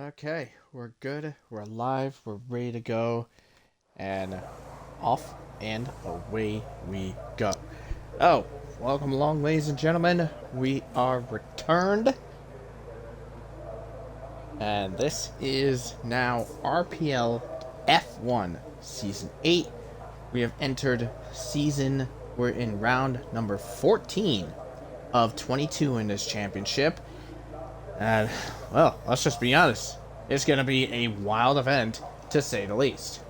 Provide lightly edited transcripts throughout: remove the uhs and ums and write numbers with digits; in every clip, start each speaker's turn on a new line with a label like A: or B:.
A: Okay, we're good, we're live, we're ready to go, and off and away we go. Oh, welcome along, ladies and gentlemen. We are returned, and this is now RPL F1 Season 8. We have entered we're in round number 14 of 22 in this championship. And, well, let's just be honest. It's going to be a wild event, to say the least.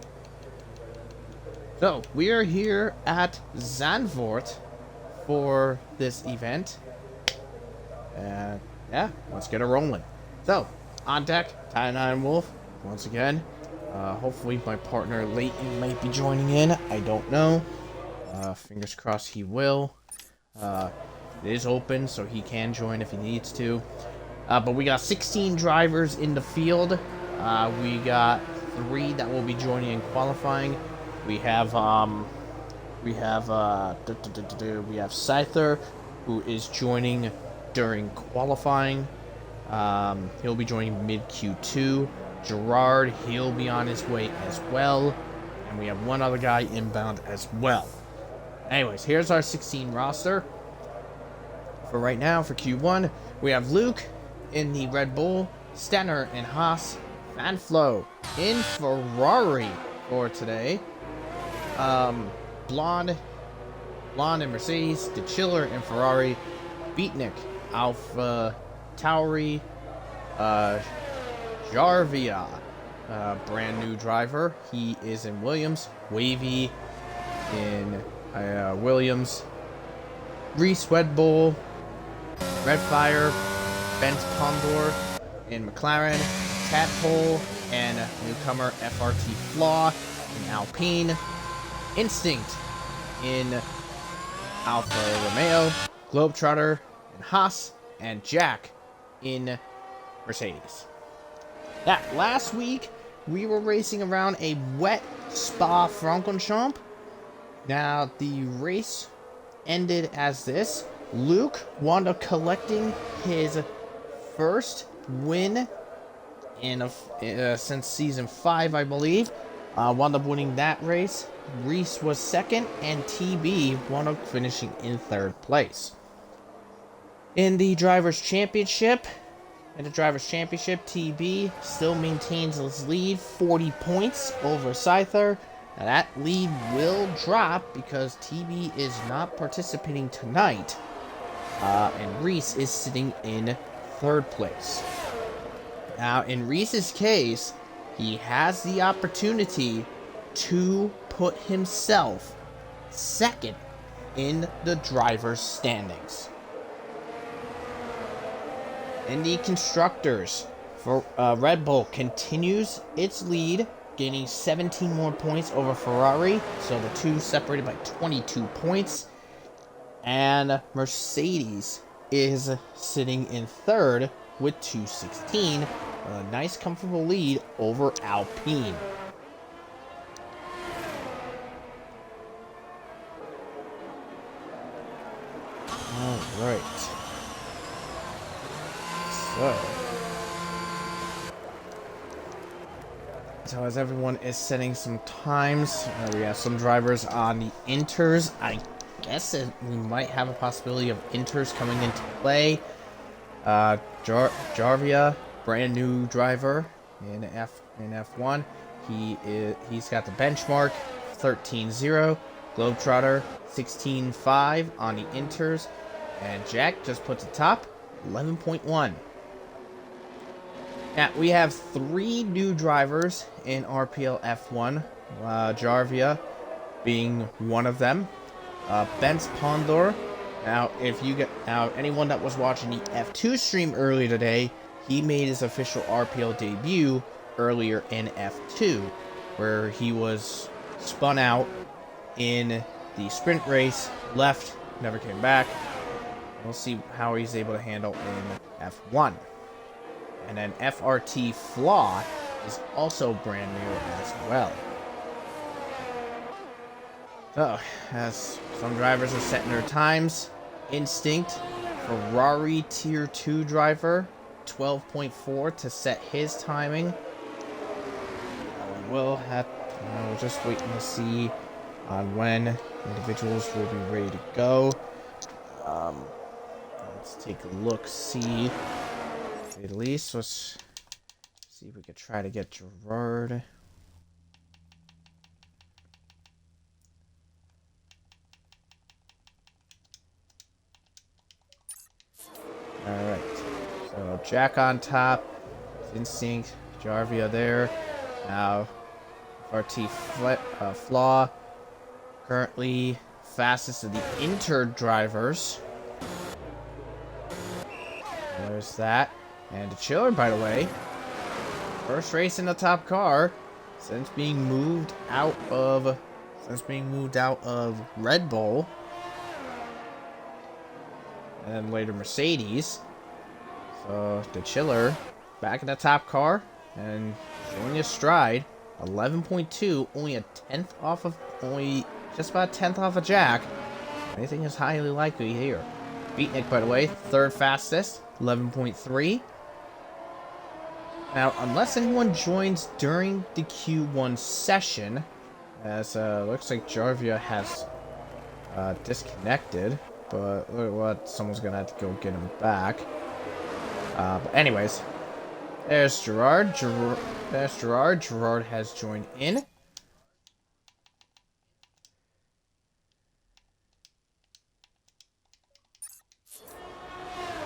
A: So, we are here at Zandvoort for this event. And, yeah, let's get it rolling. So, on deck, Ironwolf, once again. Hopefully my partner Leighton might be joining in. I don't know. Fingers crossed he will. It is open, so he can join if he needs to. But we got 16 drivers in the field. We got 3 that will be joining in qualifying. We have Scyther, who is joining during qualifying. He'll be joining mid Q2. Gerard, he'll be on his way as well. And we have one other guy inbound as well. Anyways, here's our 16 roster. For right now, for Q1, we have Luke in the Red Bull, Stenner in Haas, Van Flo in Ferrari for today, Blonde in Mercedes, De Chiller in Ferrari, Beatnik, Alpha Tauri, Jarvia, brand new driver, he is in Williams, Wavy in Williams, Reese Red Bull, Redfire, Bent Pondor in McLaren, Tadpole and newcomer FRT Flaw in Alpine, Instinct in Alfa Romeo, Globetrotter in Haas, and Jack in Mercedes. Now, last week we were racing around a wet Spa-Francorchamps. Now, the race ended as this. Luke wound up collecting his first win in since season 5, I believe. Wound up winning that race. Reese was second, and TB wound up finishing in 3rd place. In the Drivers' Championship, TB still maintains his lead, 40 points over Scyther. Now that lead will drop because TB is not participating tonight. And Reese is sitting in 3rd place. Now, in Reese's case, he has the opportunity to put himself 2nd in the driver's standings. In the constructors, for Red Bull continues its lead, gaining 17 more points over Ferrari, so the two separated by 22 points. And Mercedes is sitting in 3rd with 216, a nice comfortable lead over Alpine. Alright. So as everyone is setting some times, we have some drivers on the inters. I guess we might have a possibility of inters coming into play. Jarvia, brand new driver in F1. He's got the benchmark 13.0. Globetrotter 16.5 on the inters, and Jack just puts the top 11.1. Now we have 3 new drivers in RPL F1. Jarvia being one of them. Bent Pondor. Now, anyone that was watching the F2 stream earlier today, he made his official RPL debut earlier in F2, where he was spun out in the sprint race, left, never came back. We'll see how he's able to handle in F1. And then FRT Flaw is also brand new as well. So, as some drivers are setting their times, Instinct, Ferrari Tier 2 driver, 12.4 to set his timing. We'll we're just waiting to see on when individuals will be ready to go. Let's take a look, see. At least let's see if we could try to get Gerard. Alright, so Jack on top, Instinct, Jarvia there. Now, RT Flaw, currently fastest of the inter drivers. There's that. And the Chiller, by the way, first race in the top car since being moved out of Red Bull. And then later Mercedes. So the Chiller back in the top car and showing his stride. 11.2, only just about a tenth off of Jack. Anything is highly likely here. Beatnik, by the way, third fastest, 11.3. Now, unless anyone joins during the Q1 session, as looks like Jarvia has disconnected. But look what, someone's gonna have to go get him back. But anyways, there's Gerard. There's Gerard. Gerard has joined in.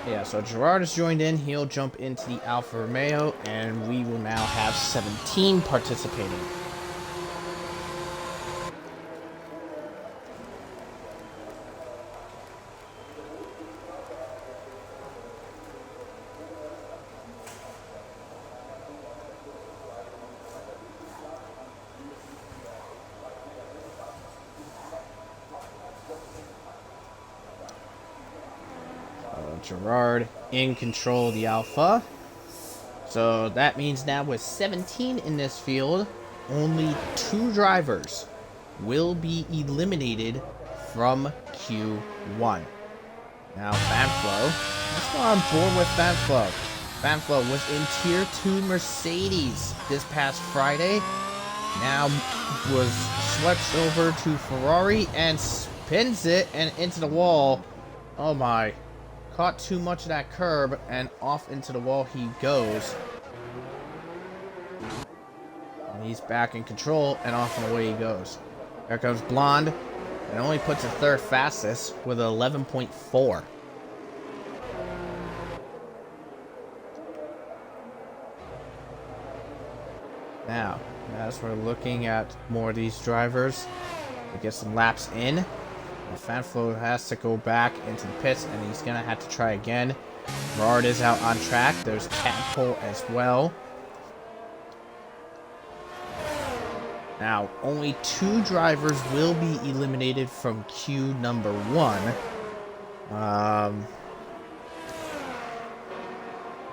A: Yeah, so Gerard has joined in. He'll jump into the Alfa Romeo, and we will now have 17 participating. Gerard in control of the Alpha. So that means now with 17 in this field, only 2 drivers will be eliminated from Q1. Now Fanflo, let's go on board with Fanflo. Fanflo was in Tier 2 Mercedes this past Friday. Now was swept over to Ferrari and spins it and into the wall. Oh my. Caught too much of that curb and off into the wall he goes. And he's back in control and off and away he goes. There comes Blonde and only puts it third fastest with an 11.4. Now, as we're looking at more of these drivers, we get some laps in. Fanflo has to go back into the pits, and he's going to have to try again. Gerard is out on track. There's Catapult as well. Now, only 2 drivers will be eliminated from Q number 1.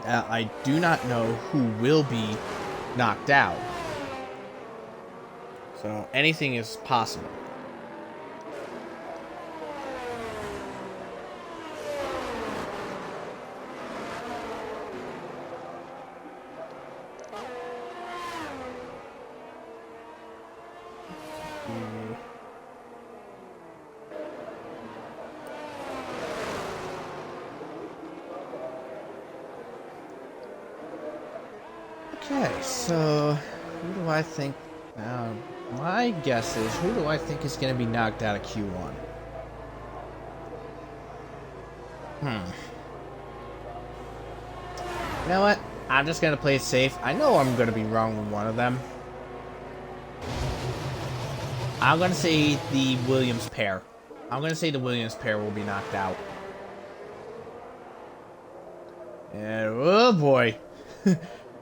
A: I do not know who will be knocked out. So, anything is possible. Okay, so who do I think? My guess is, who do I think is going to be knocked out of Q1? You know what? I'm just going to play it safe. I know I'm going to be wrong with one of them. I'm going to say the Williams pair. I'm going to say the Williams pair will be knocked out. And oh boy.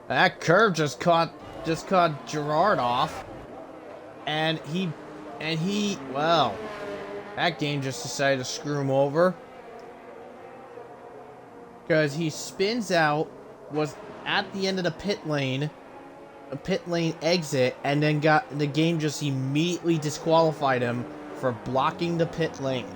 A: That curve just caught Gerard off. And he, well, that game just decided to screw him over. Because he spins out, was at the end of the pit lane exit, and then the game just immediately disqualified him for blocking the pit lane.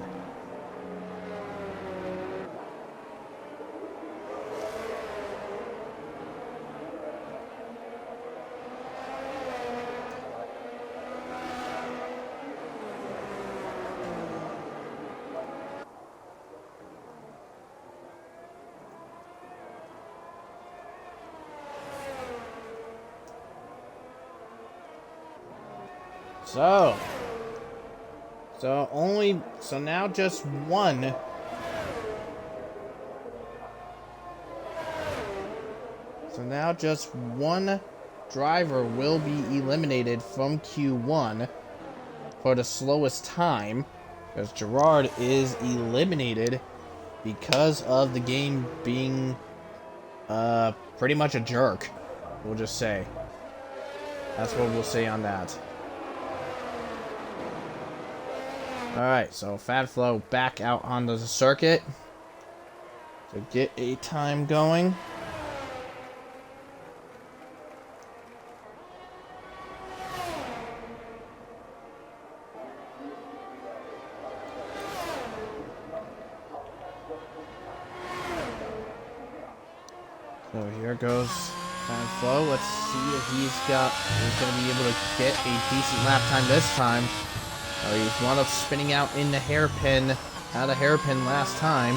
A: So now just one. So now just one driver will be eliminated from Q1 for the slowest time, because Gerard is eliminated because of the game being pretty much a jerk. We'll just say. That's what we'll say on that. Alright, so Fat Flo back out onto the circuit to get a time going. So here goes Fat Flo. Let's see if he's going to be able to get a decent lap time this time. He's wound up spinning out in the hairpin, out of hairpin last time.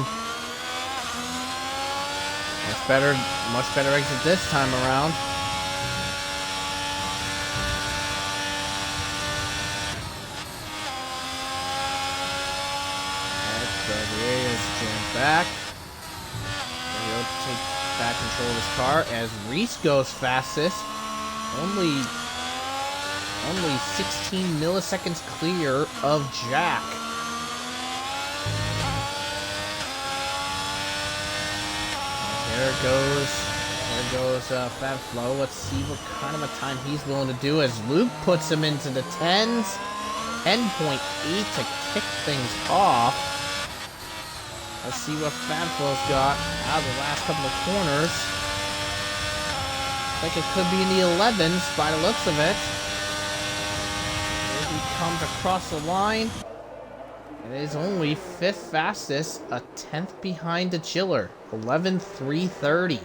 A: Much better exit this time around. Alright, so here is jammed back. He'll take back control of his car as Reese goes fastest. Only 16 milliseconds clear of Jack. And there goes Fat Flo. Let's see what kind of a time he's willing to do as Luke puts him into the 10s. 10.8 to kick things off. Let's see what Fat Flo's got out of the last couple of corners. Looks like it could be in the 11s by the looks of it. Here he comes across the line. It is only 5th fastest, a 10th behind the Chiller. 11.330.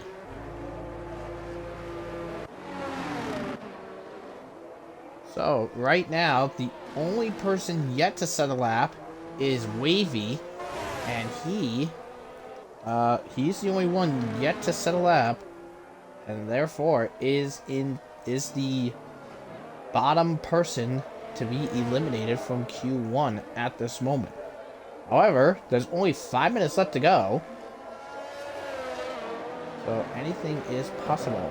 A: So, right now, the only person yet to set a lap is Wavy. And he's the only one yet to set a lap, and therefore is the bottom person to be eliminated from Q1 at this moment. However, there's only 5 minutes left to go, so anything is possible.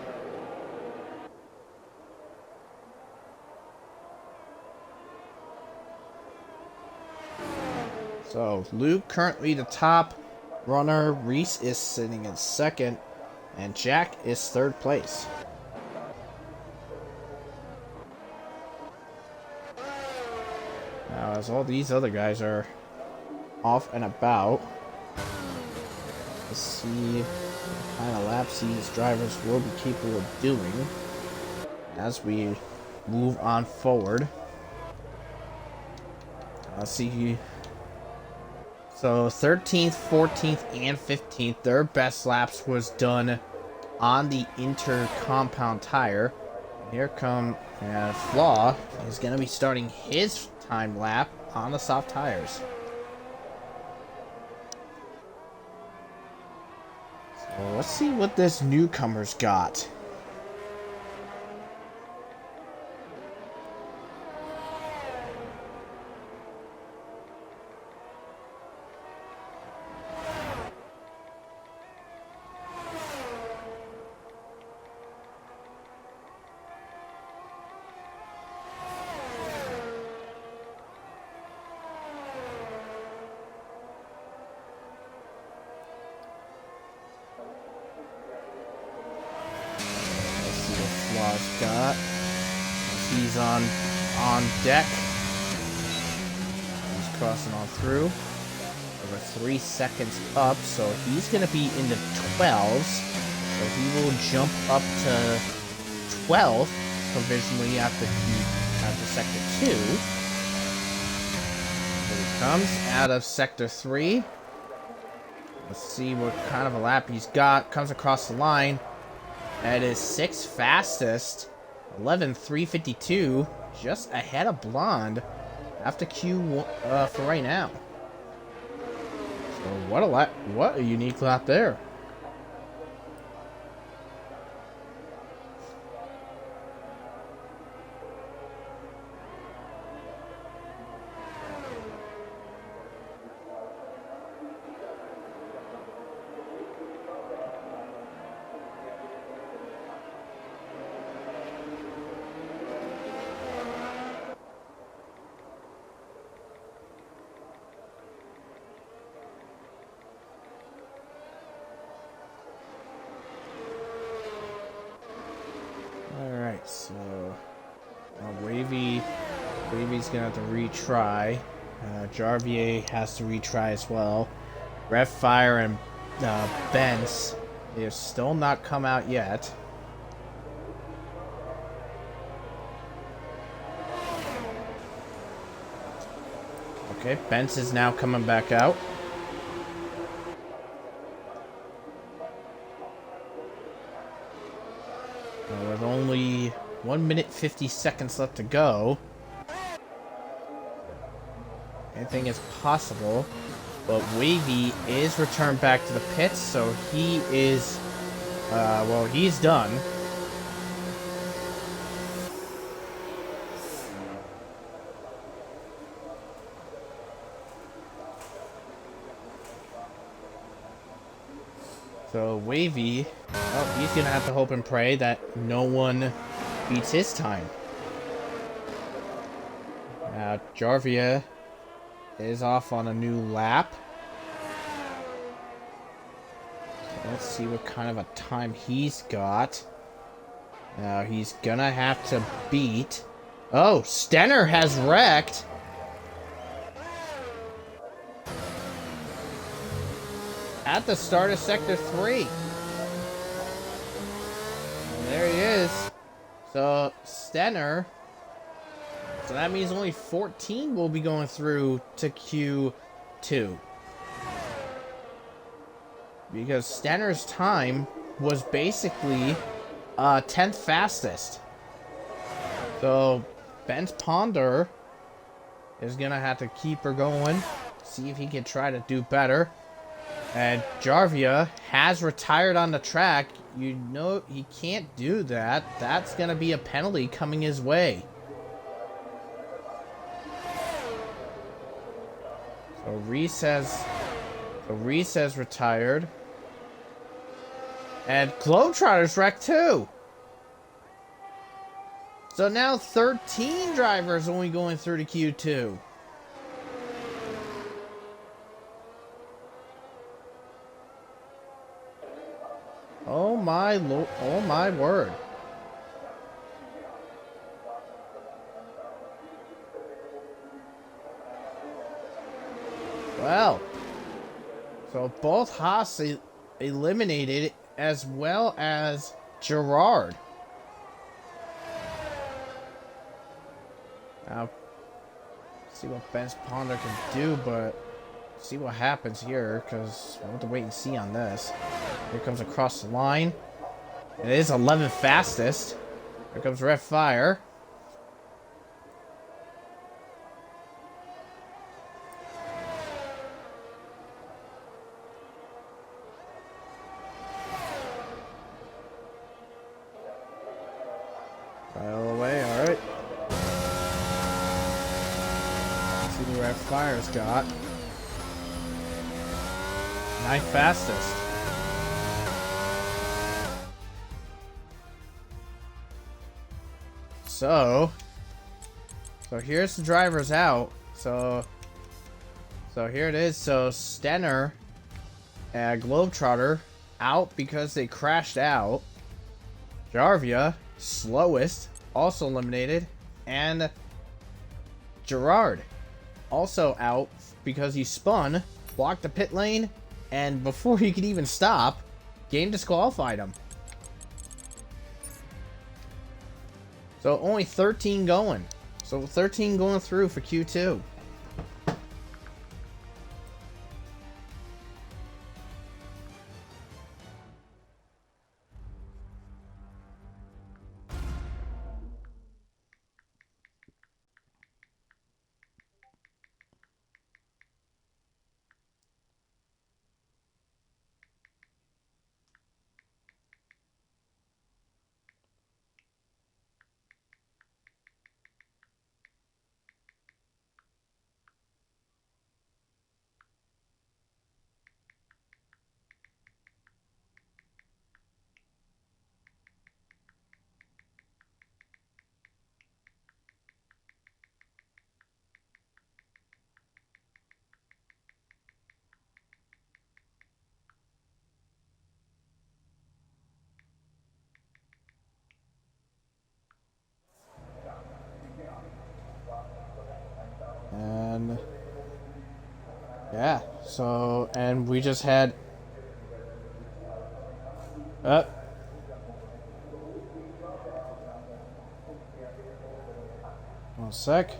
A: So, Luke currently the top runner, Reese is sitting in 2nd, and Jack is 3rd place. Now, as all these other guys are off and about, let's see what kind of laps these drivers will be capable of doing as we move on forward. Let's see. So 13th, 14th, and 15th, their best laps was done on the inter-compound tire. And here come Flaw is going to be starting his time lap on the soft tires. So let's see what this newcomer's got. Got. He's on deck. He's crossing on through. Over 3 seconds up, so he's going to be in the 12s. So he will jump up to 12th provisionally after sector 2. Here he comes out of sector 3. Let's see what kind of a lap he's got. Comes across the line. That is 6th fastest, 11.352, just ahead of Blonde after Q1 for right now. So what a unique lap there. Wavy's gonna have to retry. Jarvier has to retry as well. Redfire and Bence, they have still not come out yet. Okay, Bence is now coming back out. With only 1 minute 50 seconds left to go. Anything is possible. But Wavy is returned back to the pits, so he is, well, he's done. So Wavy, oh, he's gonna have to hope and pray that no one beats his time. Now Jarvia is off on a new lap. So let's see what kind of a time he's got. Now he's gonna have to beat. Oh, Stenner has wrecked. At the start of Sector 3. And there he is. So, Stenner. So that means only 14 will be going through to Q2. Because Stenner's time was basically 10th fastest. So, Bence Ponder is going to have to keep her going. See if he can try to do better. And Jarvia has retired on the track. You know he can't do that. That's going to be a penalty coming his way. So Reese has retired. And Globetrotter's wrecked too. So now 13 drivers only going through to Q2. Oh my word. Well, so both Haas eliminated as well as Gerard. Now, see what Bence Ponder can do, but see what happens here, because we'll have to wait and see on this. Here comes across the line. It is 11th fastest. Here comes Red Fire. Right all the way, alright. Let's see what Red Fire's got. 9th fastest. So here's the drivers out. So here it is. So Stenner and Globetrotter out because they crashed out. Jarvia, slowest, also eliminated. And Gerard, also out because he spun, blocked the pit lane, and before he could even stop, game disqualified him. So only 13 going. So 13 going through for Q2. Yeah. So, and we just had. Uh, 1 sec.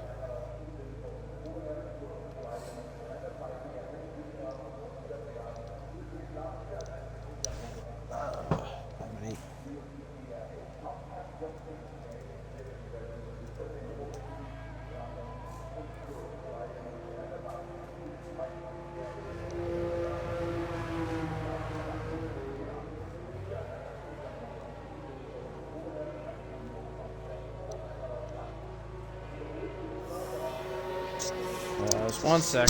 A: Just 1 sec.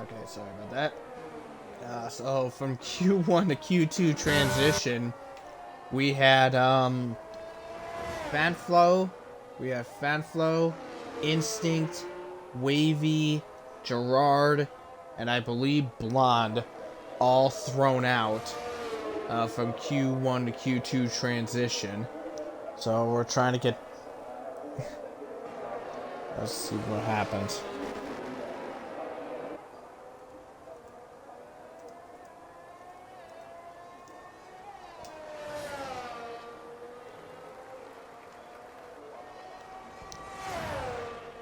A: Okay, sorry about that. So from Q1 to Q2 transition, we had Fanflow, Instinct, Wavy, Gerard, and I believe Blonde, all thrown out from Q1 to Q2 transition. So we're trying to get. Let's see what happens.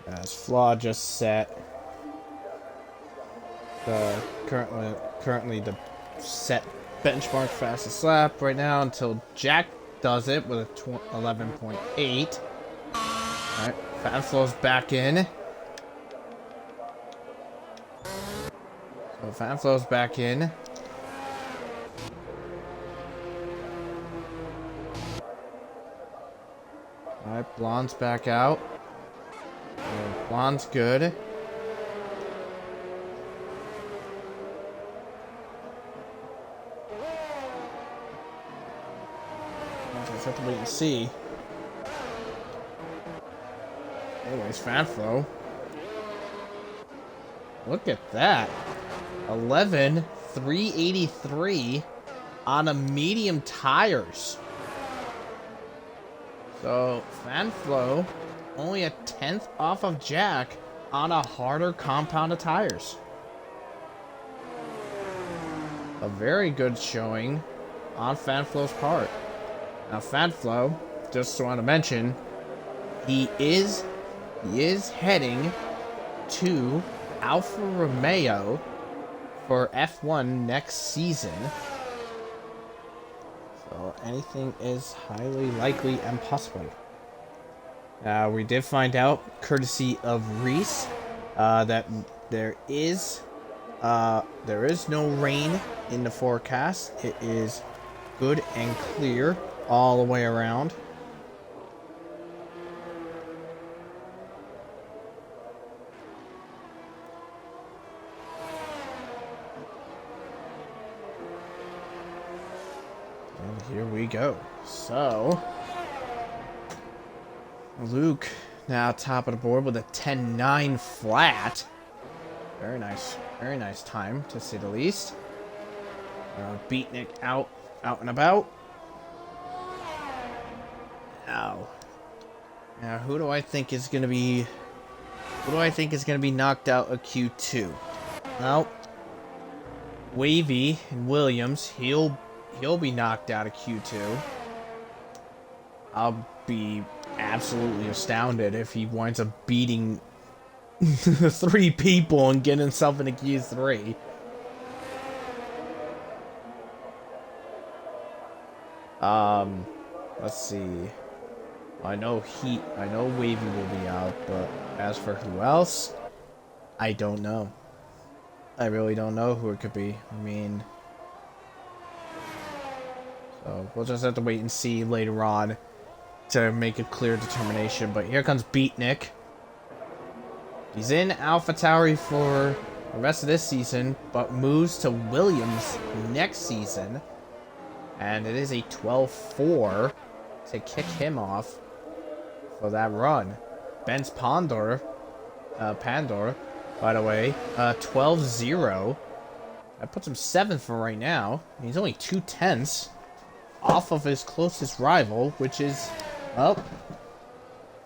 A: As Flaw just set the currently the set benchmark fastest lap right now until Jack does it with a 11.8. Alright, Fanflow's back in. So Fanflow's back in. Alright, Blonde's back out. Blonde's good. Okay, just have to wait and see. Anyways, Fanflow. Look at that. 11,383 on a medium tires. So, Fanflow only a 10th off of Jack on a harder compound of tires. A very good showing on Fanflow's part. Now, Fanflow, just want to mention, he is heading to Alfa Romeo for F1 next season. So anything is highly likely and possible. We did find out, courtesy of Reese, that there is no rain in the forecast. It is good and clear all the way around. And here we go. So, Luke now top of the board with a 10-9 flat. Very nice time, to say the least. Beatnik out and about. Now, who do I think is gonna be knocked out of Q2? Well, Wavy and Williams, he'll be knocked out of Q2. I'll be absolutely astounded if he winds up beating 3 people and getting himself into Q3. Let's see. I know Wavy will be out, but as for who else, I don't know. I really don't know who it could be. I mean, so we'll just have to wait and see later on to make a clear determination. But here comes Beatnik. He's in AlphaTauri for the rest of this season, but moves to Williams next season. And it is a 12-4 to kick him off for that run. Ben's Pandor, by the way, 12-0. That puts him 7th for right now. He's only 2/10 off of his closest rival, which is, well,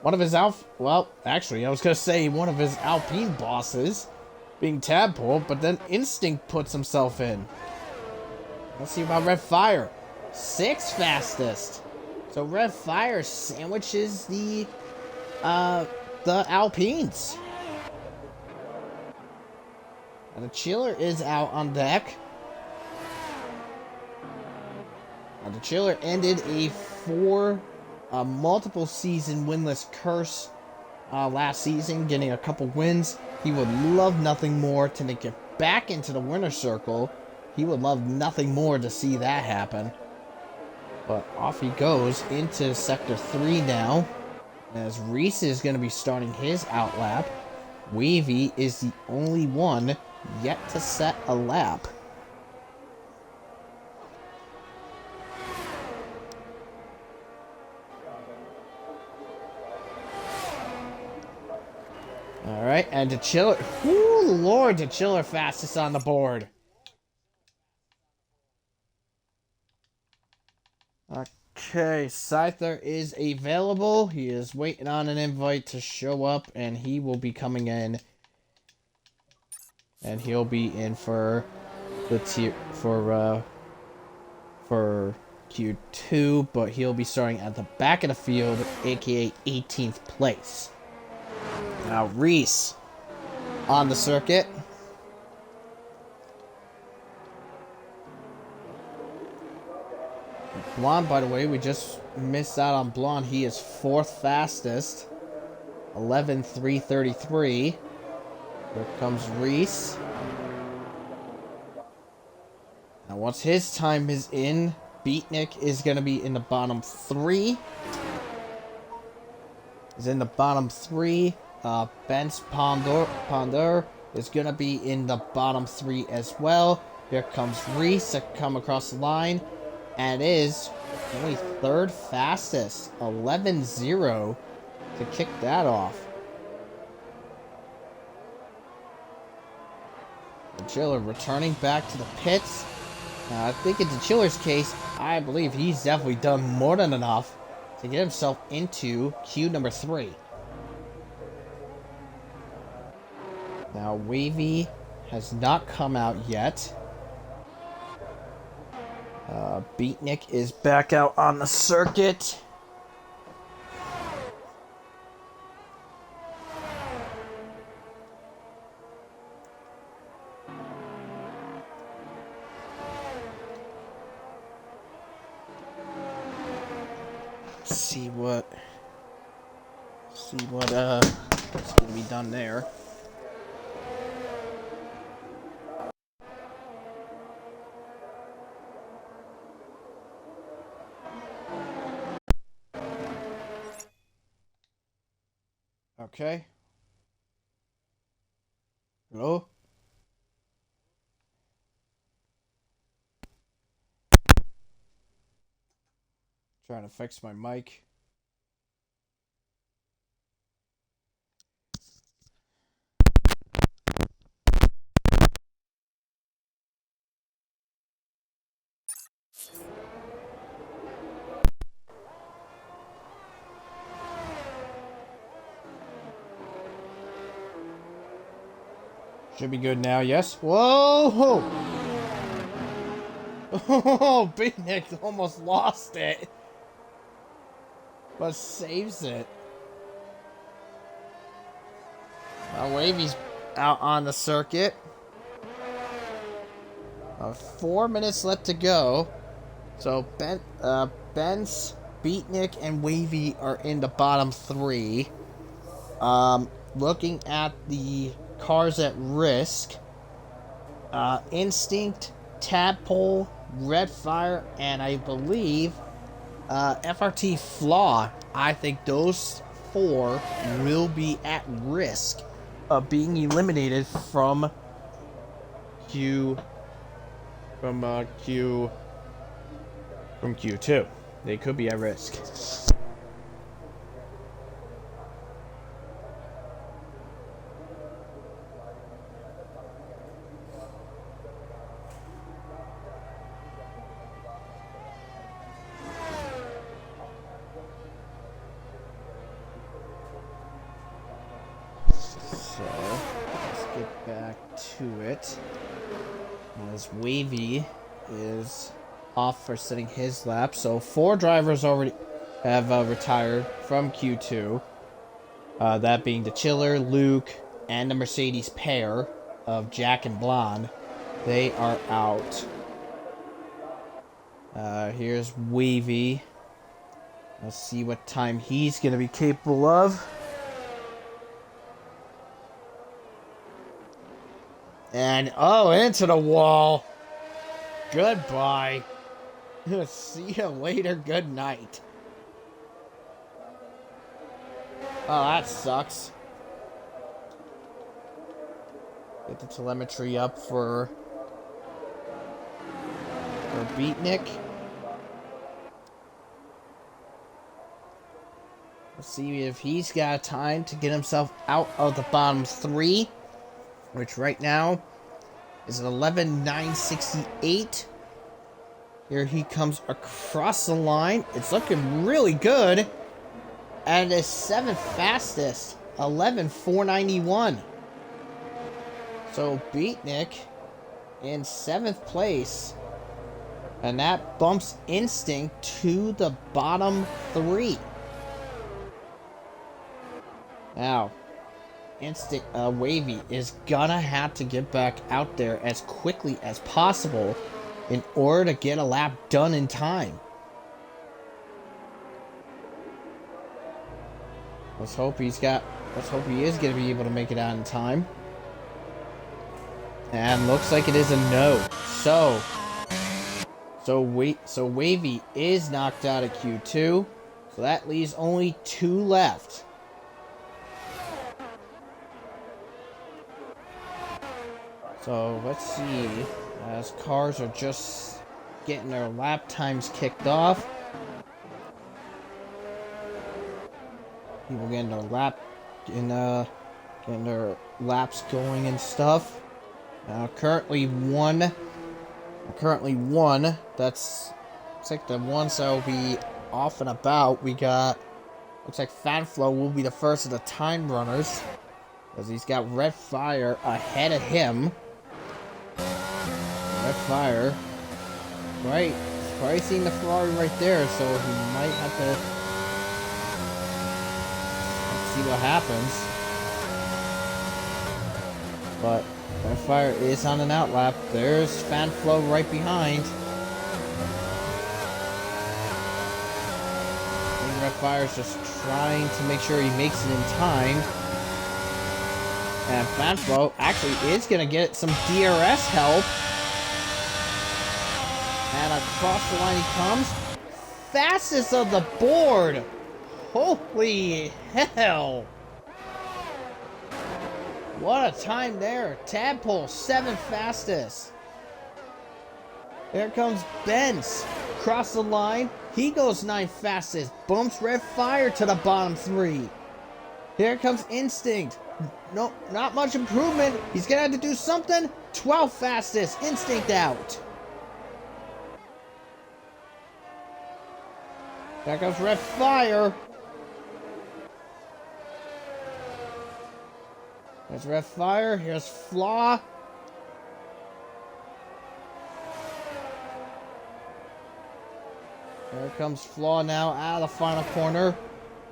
A: one of his actually, I was gonna say one of his Alpine bosses, being Tadpole, but then Instinct puts himself in. Let's see about Red Fire. 6th fastest. So Red Fire sandwiches the Alpines. And the Chiller is out on deck. Now the Chiller ended a multiple season winless curse last season, getting a couple wins. He would love nothing more to get back into the winner's circle. He would love nothing more to see that happen. But off he goes into Sector 3 now, as Reese is going to be starting his outlap. Wavy is the only one yet to set a lap. Alright, and the Chiller. Ooh, Lord, the Chiller fastest on the board. Okay, Scyther is available. He is waiting on an invite to show up, and he will be coming in. And he'll be in for the for Q2, but he'll be starting at the back of the field, aka 18th place. Now Reese on the circuit. Blonde, by the way, we just missed out on Blonde. He is 4th fastest. 11.333. Here comes Reese. Now once his time is in, Beatnik is going to be in the bottom 3. Is in the bottom 3. Ben's Ponder is going to be in the bottom 3 as well. Here comes Reese to come across the line. And is only 3rd fastest. 11-0 to kick that off. The Chiller returning back to the pits. Now, I think in the Chiller's case, I believe he's definitely done more than enough to get himself into Q number 3. Now, Wavy has not come out yet. Beatnik is back out on the circuit. See what's gonna be done there. Okay. Hello? Trying to fix my mic. Should be good now, yes? Whoa! Oh, Big Nick almost lost it. But saves it. Wavy's out on the circuit. 4 minutes left to go. So Benz, Beatnik, and Wavy are in the bottom 3. Looking at the cars at risk, Instinct, Tadpole, Redfire, and I believe FRT Flaw. I think those 4 will be at risk of being eliminated from Q2. They could be at risk. So, let's get back to it. As Wavy is off for setting his lap. So 4 drivers already have retired from Q2. That being the Chiller, Luke, and the Mercedes pair of Jack and Blonde. They are out. Here's Wavy. Let's see what time he's going to be capable of. And, oh, into the wall. Goodbye. See you later. Good night. Oh, that sucks. Get the telemetry up for Beatnik. Let's see if he's got time to get himself out of the bottom 3, which right now is an 11.968. Here he comes across the line. It's looking really good. And his 7th fastest, 11.491. So Beatnik in 7th place. And that bumps Instinct to the bottom 3. Now, Wavy is gonna have to get back out there as quickly as possible in order to get a lap done in time. Let's hope he is gonna be able to make it out in time. And looks like it is a no. So Wavy is knocked out of Q2. So that leaves only 2 left. So let's see, as cars are just getting their lap times kicked off. People getting their laps going and stuff. Now currently one. That's looks like the ones that will be off and about. We got, looks like Fanflo will be the first of the time runners, as he's got Redfire ahead of him. Redfire, right? Probably seeing the Ferrari right there, so he might have to. Let's see what happens. But Redfire is on an outlap. There's Fanflo right behind. I think Redfire's just trying to make sure he makes it in time. And Fanflo actually is going to get some DRS help. And across the line he comes. Fastest of the board. Holy hell. What a time there. Tadpole, 7th fastest. There comes Benz, across the line. He goes 9th fastest. Bumps Red Fire to the bottom 3. Here comes Instinct. No, not much improvement. He's going to have to do something. 12th fastest. Instinct out. There comes Red Fire. There's Red Fire. Here's Flaw. There comes Flaw now out of the final corner.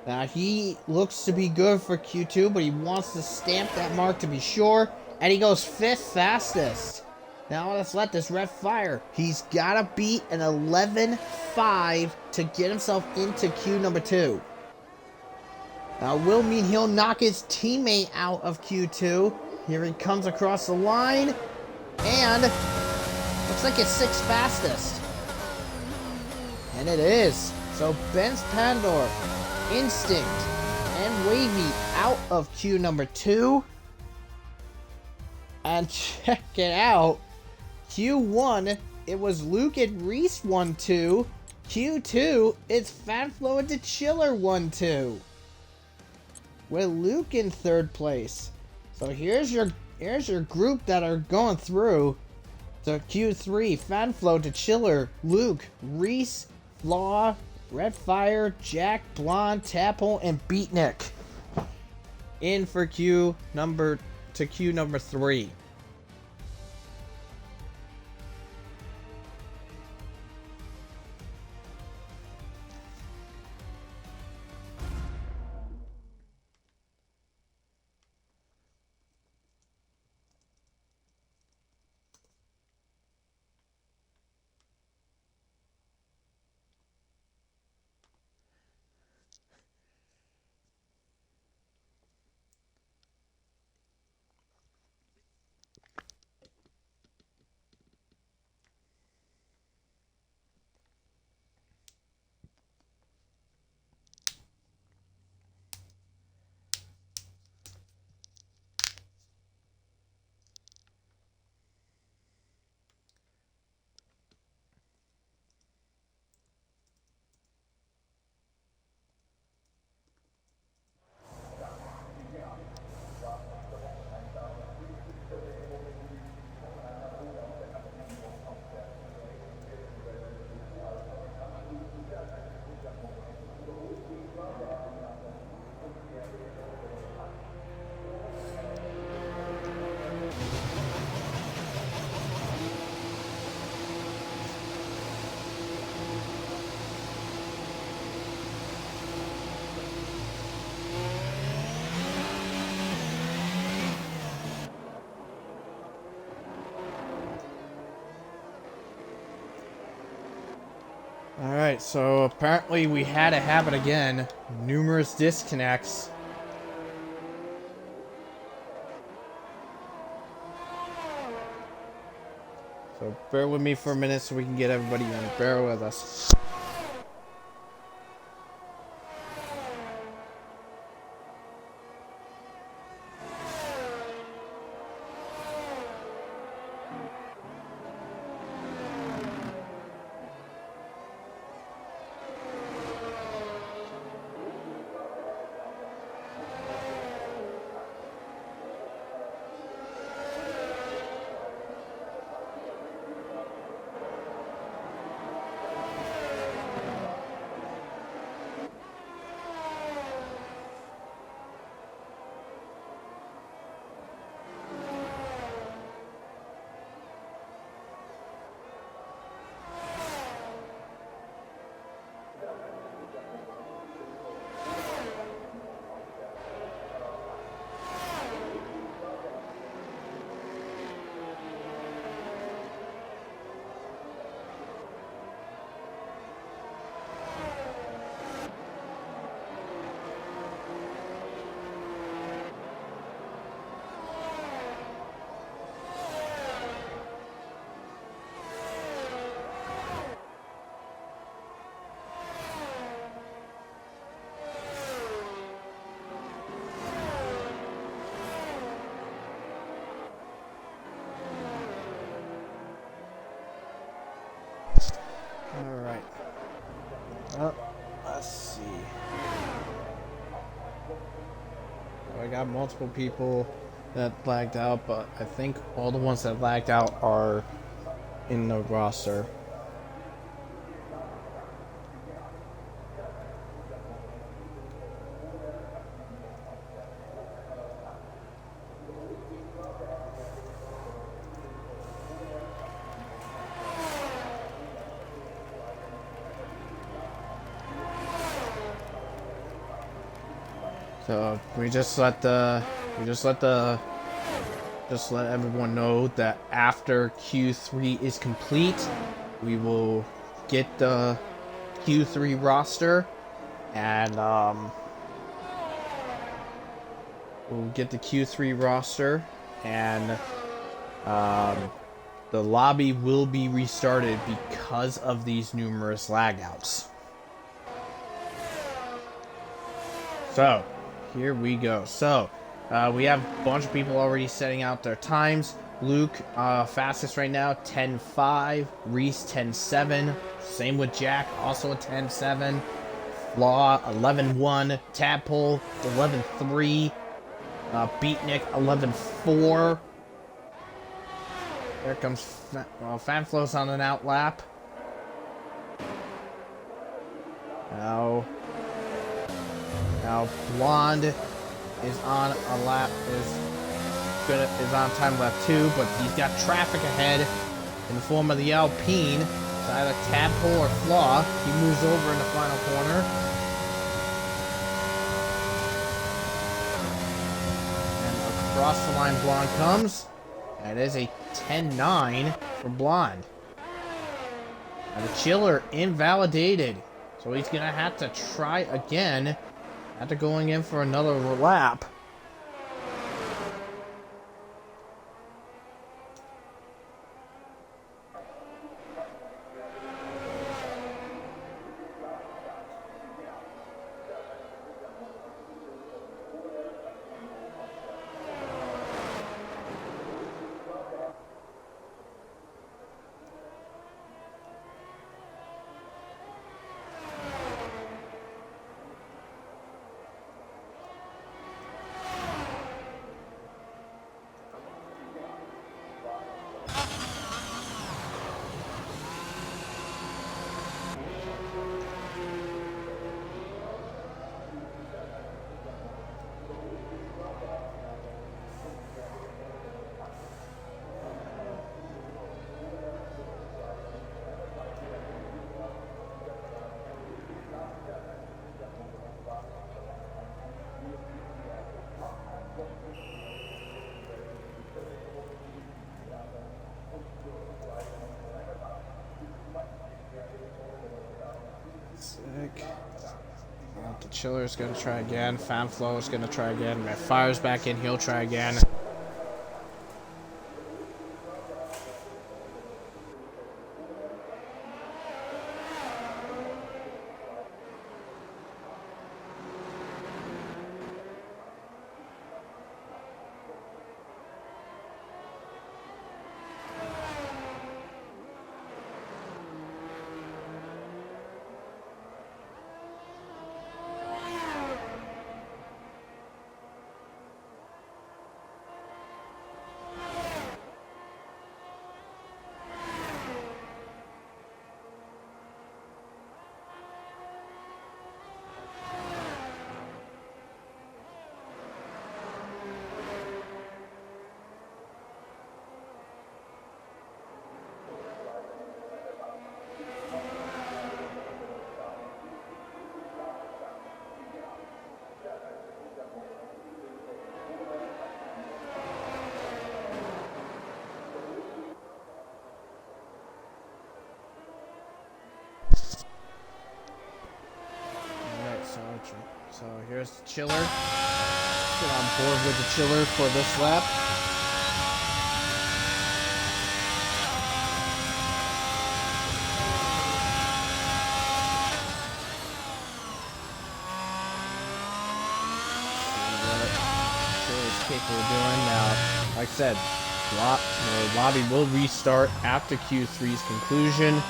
A: Now he looks to be good for Q2, but he wants to stamp that mark to be sure. And he goes 5th fastest. Now let's let this Red Fire. He's got to beat an 11.5 to get himself into Q number 2. Now will mean he'll knock his teammate out of Q2. Here he comes across the line. And looks like it's 6th fastest. And it is. So Benz Pandor, Instinct, and Wavy out of Q number 2. And check it out. Q1, it was Luke and Reese 1-2. Q2, it's Fanflow and Chiller 1-2. With Luke in 3rd place. So here's your group that are going through. So Q3, Fanflow to Chiller, Luke, Reese, Flaw, Red Fire, Jack, Blonde, Tapple, and Beatnik. In for Q number 3. Alright, so apparently we had it happen again. Numerous disconnects. So bear with me for a minute so we can get everybody in. Bear with us. Let's see. I got multiple people that lagged out, but I think all the ones that lagged out are in the roster. So we just let everyone know that after Q3 is complete, we will get the Q3 roster, and the lobby will be restarted because of these numerous lagouts. So here we go. So we have a bunch of people already setting out their times. Luke, fastest right now, 10.5. Reese, 10.7. Same with Jack, also a 10.7. Flaw, 11.1. Tadpole, 11.3. Beatnik, 11.4. There comes Fanflow's on an out lap. Now Blonde is on a lap, is on time lap 2, but he's got traffic ahead in the form of the Alpine. It's either Tadpole or Flaw. He moves over in the final corner. And across the line Blonde comes. That is a 10.9 for Blonde. Now the Chiller invalidated, so he's gonna have to try again after going in for another lap. The Chiller's gonna try again. Fanflow is gonna try again. If Fire's back in, he'll try again. So here's the Chiller. Get on board with the Chiller for this lap. Chiller's capable of doing now. Like I said, the lobby will restart after Q3's conclusion.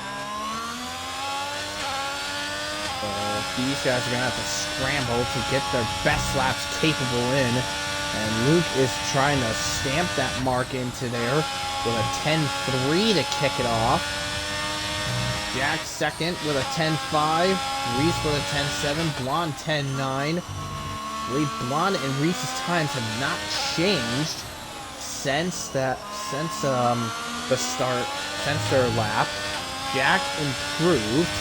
A: these guys are going to have to scramble to get their best laps capable in. And Luke is trying to stamp that mark into there with a 10-3 to kick it off. Jack second with a 10-5. Reese with a 10-7. Blonde 10-9. I believe Blonde and Reese's times have not changed since the start, since their lap. Jack improved.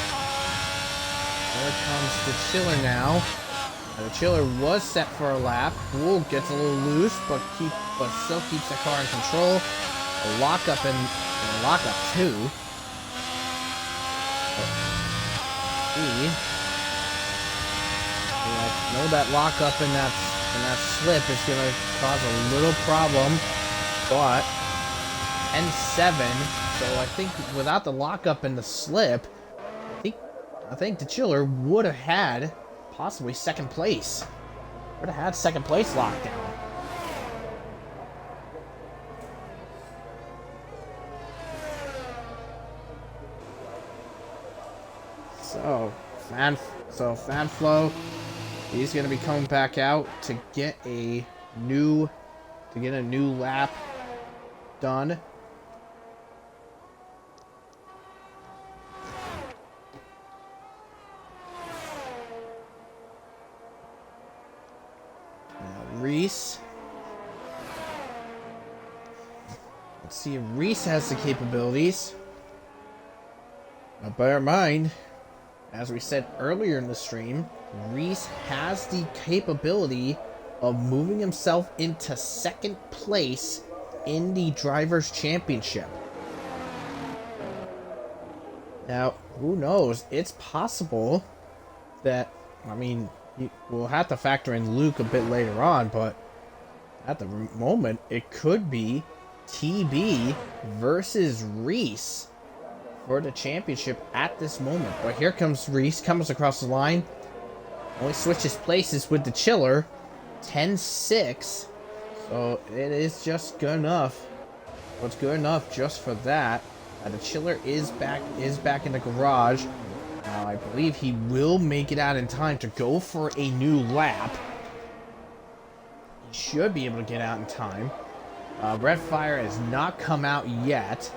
A: Here comes the Chiller now. The Chiller was set for a lap. Wool gets a little loose, but still keeps the car in control. A lockup and a lockup too. I know that lockup and that slip is gonna cause a little problem, but 10-7. So I think without the lockup and the slip, I think the Chiller would have had possibly second place. Would have had second place locked down. So Fanflow, he's gonna be coming back out to get a new lap done. Now Reese. Let's see if Reese has the capabilities. Now bear in mind, as we said earlier in the stream, Reese has the capability of moving himself into second place in the Drivers' Championship. Now, who knows? It's possible that, I mean, we'll have to factor in Luke a bit later on, but at the moment, it could be TB versus Reese for the championship at this moment. But here comes Reese, comes across the line. Only switches places with the Chiller. 10-6. So it is just good enough. Well, it's good enough just for that. The Chiller is back in the garage. Now I believe he will make it out in time to go for a new lap. He should be able to get out in time. Red Fire has not come out yet.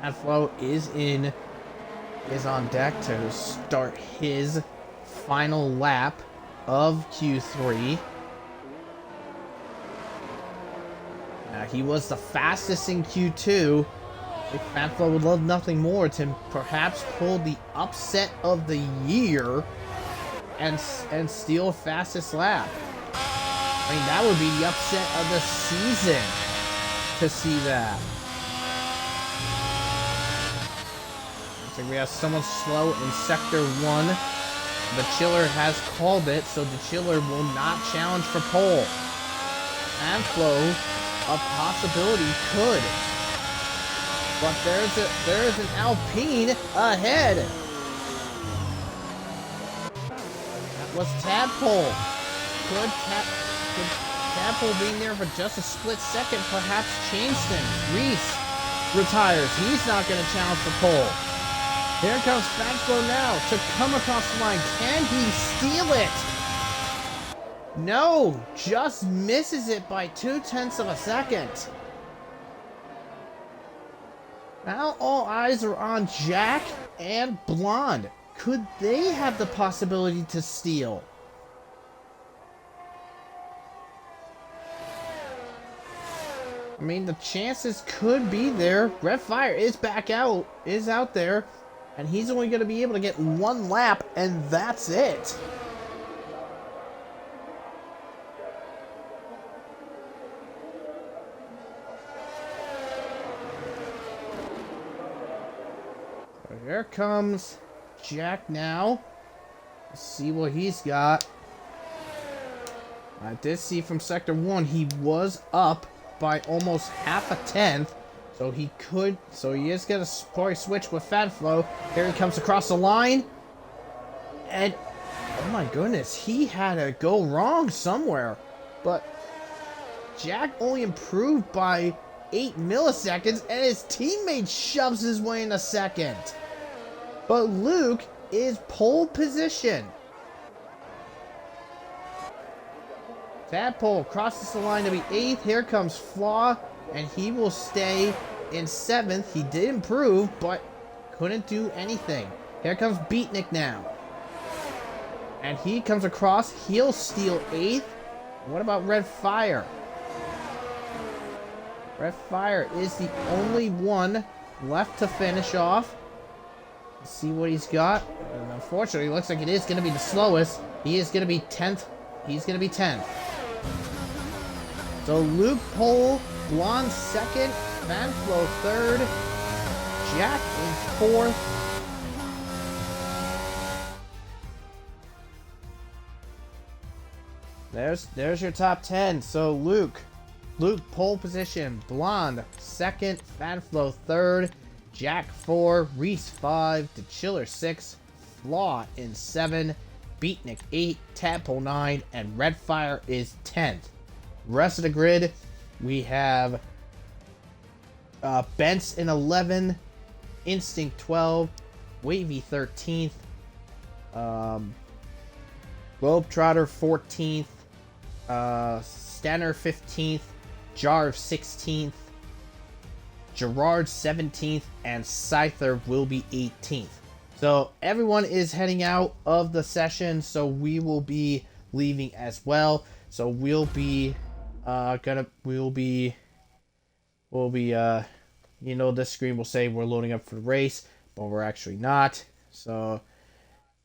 A: Adflow is on deck to start his final lap of Q3. He was the fastest in Q2. Adflow would love nothing more to perhaps pull the upset of the year and steal fastest lap. I mean, that would be the upset of the season to see that. Looks like we have someone slow in Sector 1. The Chiller has called it, so the Chiller will not challenge for pole. Adflow, a possibility, could. But there's an Alpine ahead. That was Tadpole. Could Tadpole being there for just a split second perhaps change things? Reese retires. He's not going to challenge for pole. Here comes Fatflow now to come across the line. Can he steal it? No, just misses it by 0.2 of a second. Now all eyes are on Jack and Blonde. Could they have the possibility to steal? I mean, the chances could be there. Red Fire is out there, and he's only going to be able to get one lap, and that's it. So here comes Jack now. Let's see what he's got. I did see from Sector 1 he was up by almost half a tenth, so he is gonna probably switch with Fatflow. Here he comes across the line, and oh my goodness, he had to go wrong somewhere, but Jack only improved by 8 milliseconds, and his teammate shoves his way in a second. But Luke is pole position. Tadpole crosses the line to be 8th. Here comes Flaw, and he will stay in 7th. He did improve, but couldn't do anything. Here comes Beatnik now. And he comes across. He'll steal 8th. What about Red Fire? Red Fire is the only one left to finish off. Let's see what he's got. And unfortunately, it looks like it is going to be the slowest. He is going to be 10th. He's going to be 10th. So Luke pole, Blonde 2nd, Vanflo 3rd, Jack in 4th. There's your top 10. So Luke pole position, Blonde 2nd, Vanflo 3rd, Jack 4, Reese 5, DeChiller 6, Flaw in 7, Beatnik 8, Tadpole 9, and Red Fire is 10th. Rest of the grid, we have Bents in 11, Instinct 12, Wavy 13th, Globetrotter 14th, Stanner 15th, Jarv 16th, Gerard 17th, and Scyther will be 18th. So everyone is heading out of the session, so we will be leaving as well. So we'll be you know, this screen will say we're loading up for the race, but we're actually not. So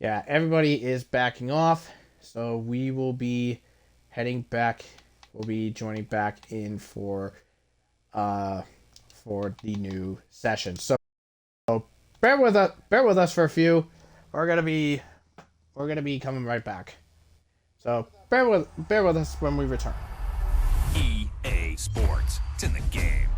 A: yeah, everybody is backing off. So we will be heading back. We'll be joining back in for the new session. So bear with us for a few. We're gonna be coming right back. So bear with us when we return.
B: EA Sports. It's in the game.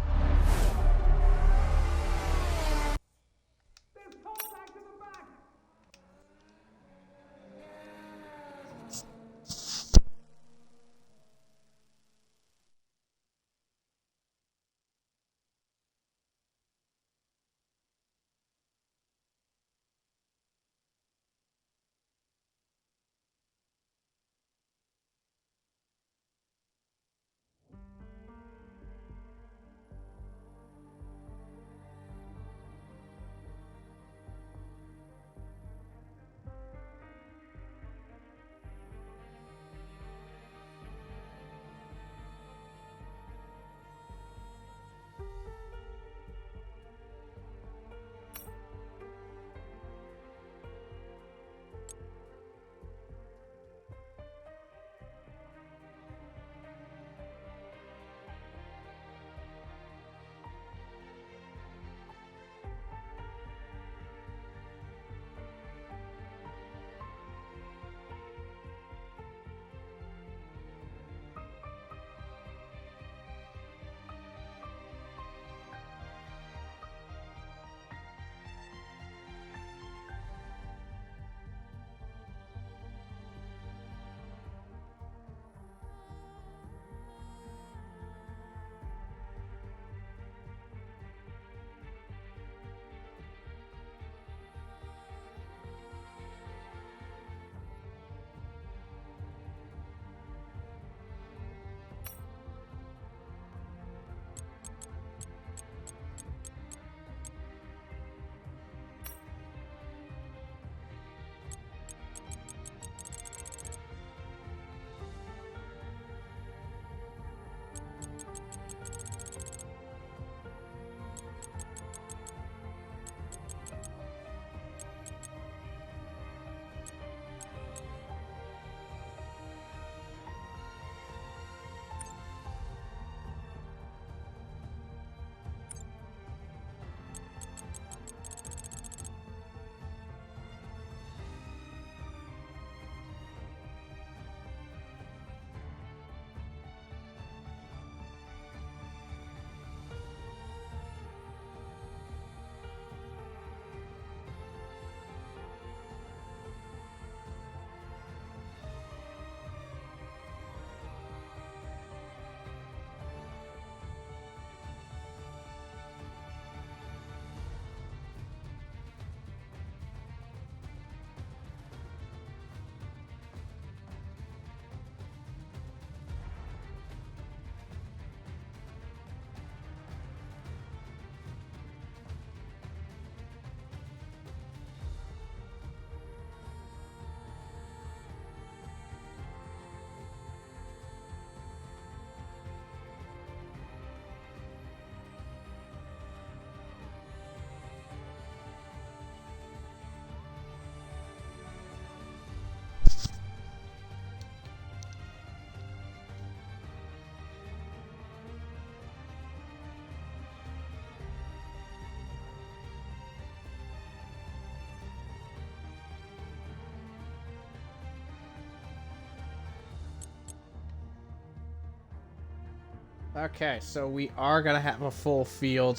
A: Okay, so we are gonna have a full field.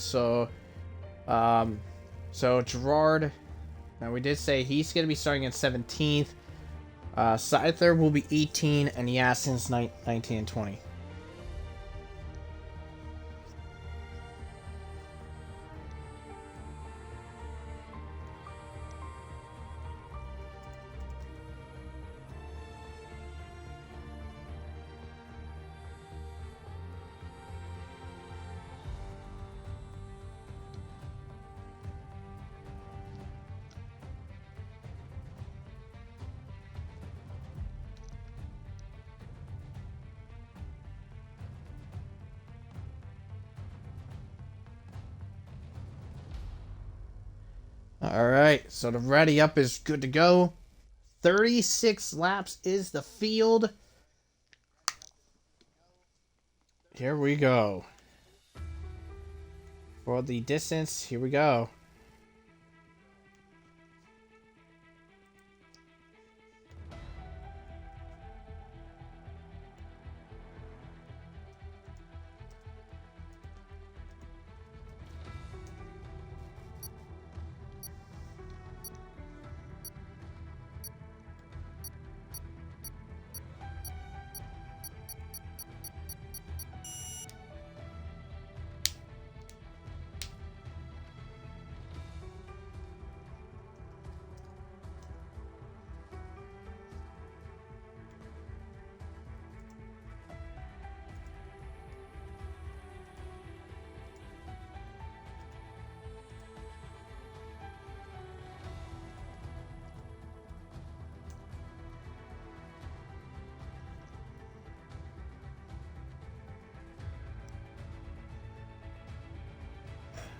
A: Um, so Gerard. Now we did say he's gonna be starting at 17th. Scyther will be 18, and Yasin's 19 and 20. All right, so the ready up is good to go. 36 laps is the field. Here we go. For the distance, here we go.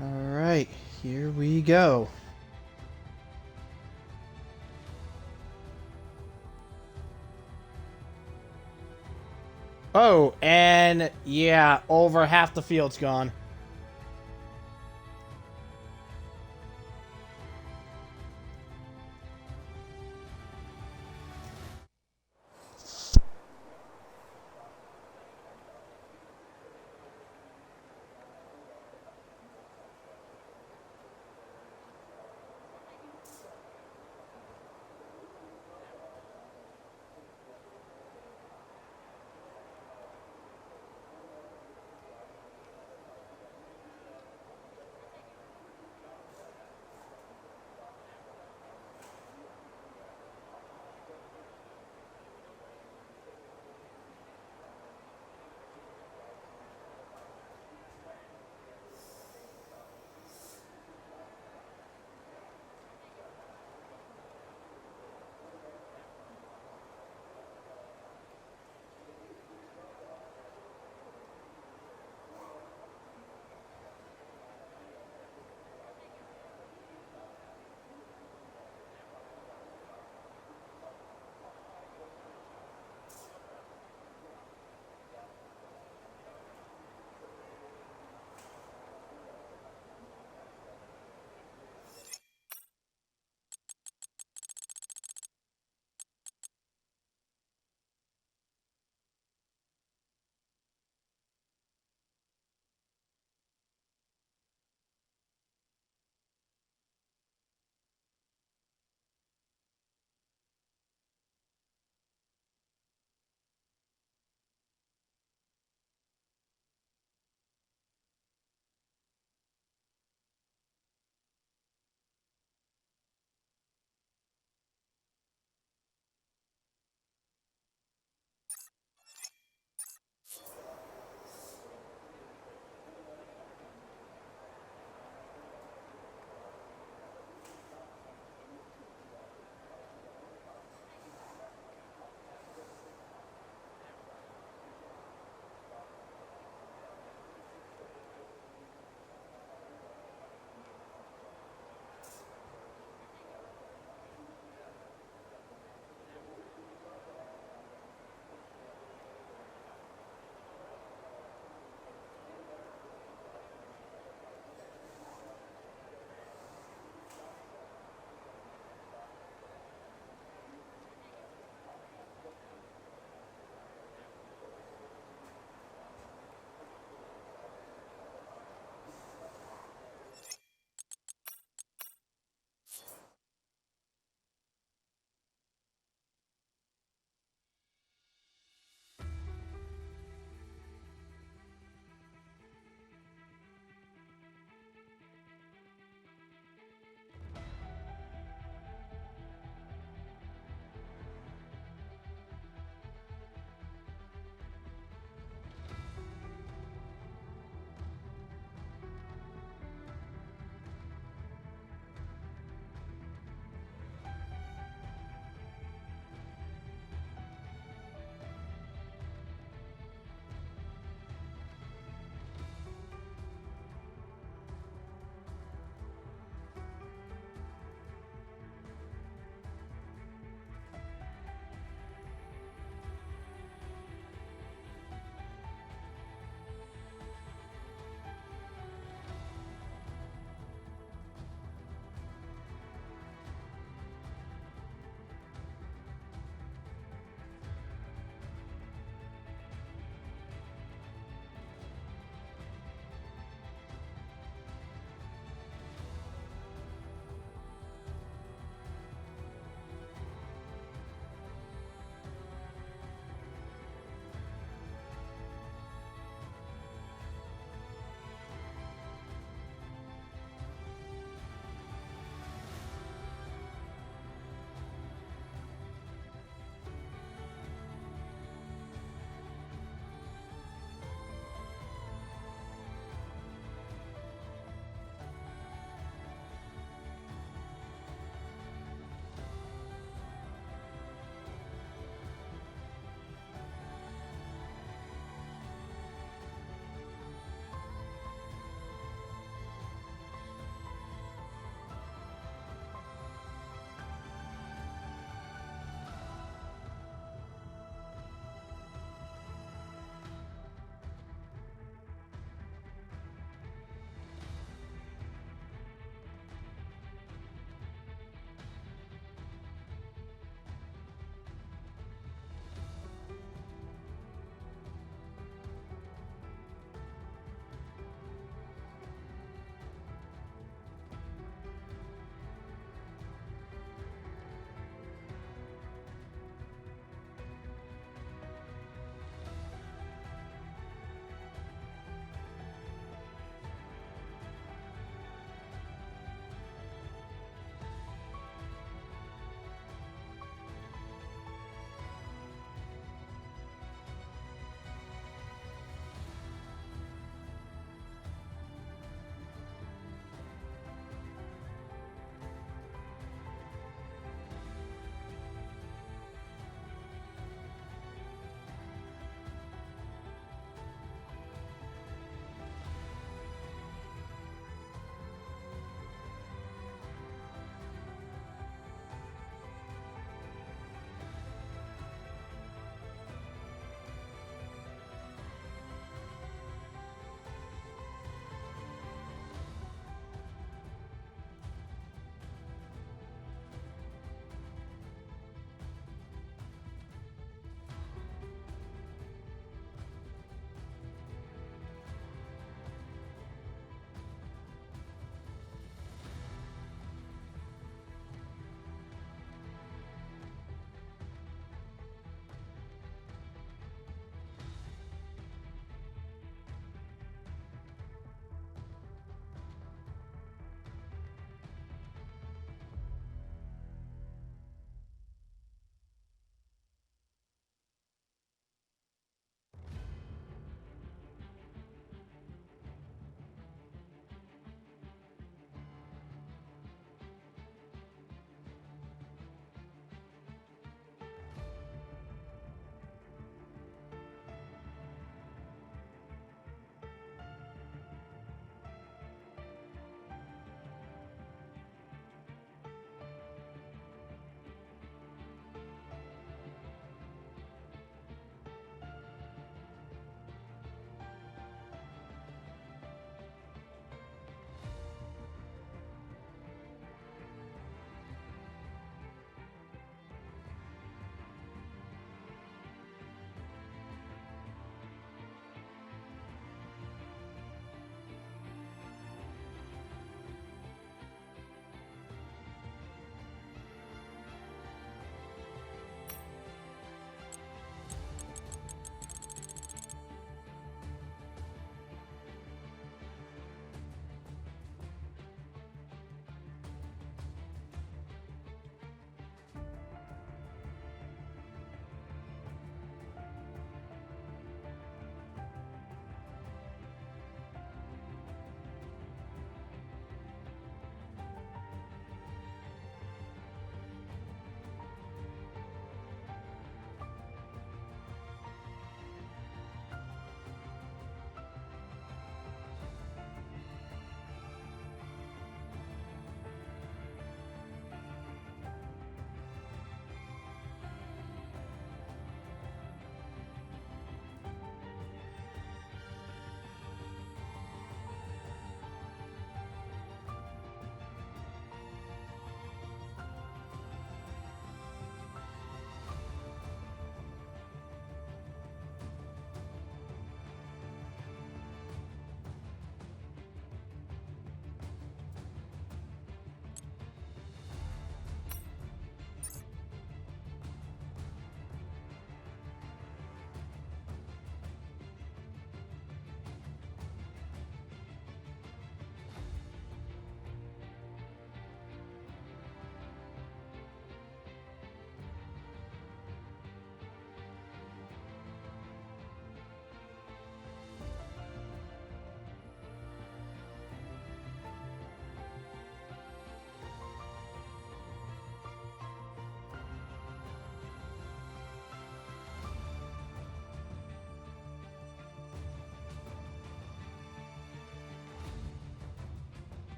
A: All right, here we go. Oh, and yeah, over half the field's gone.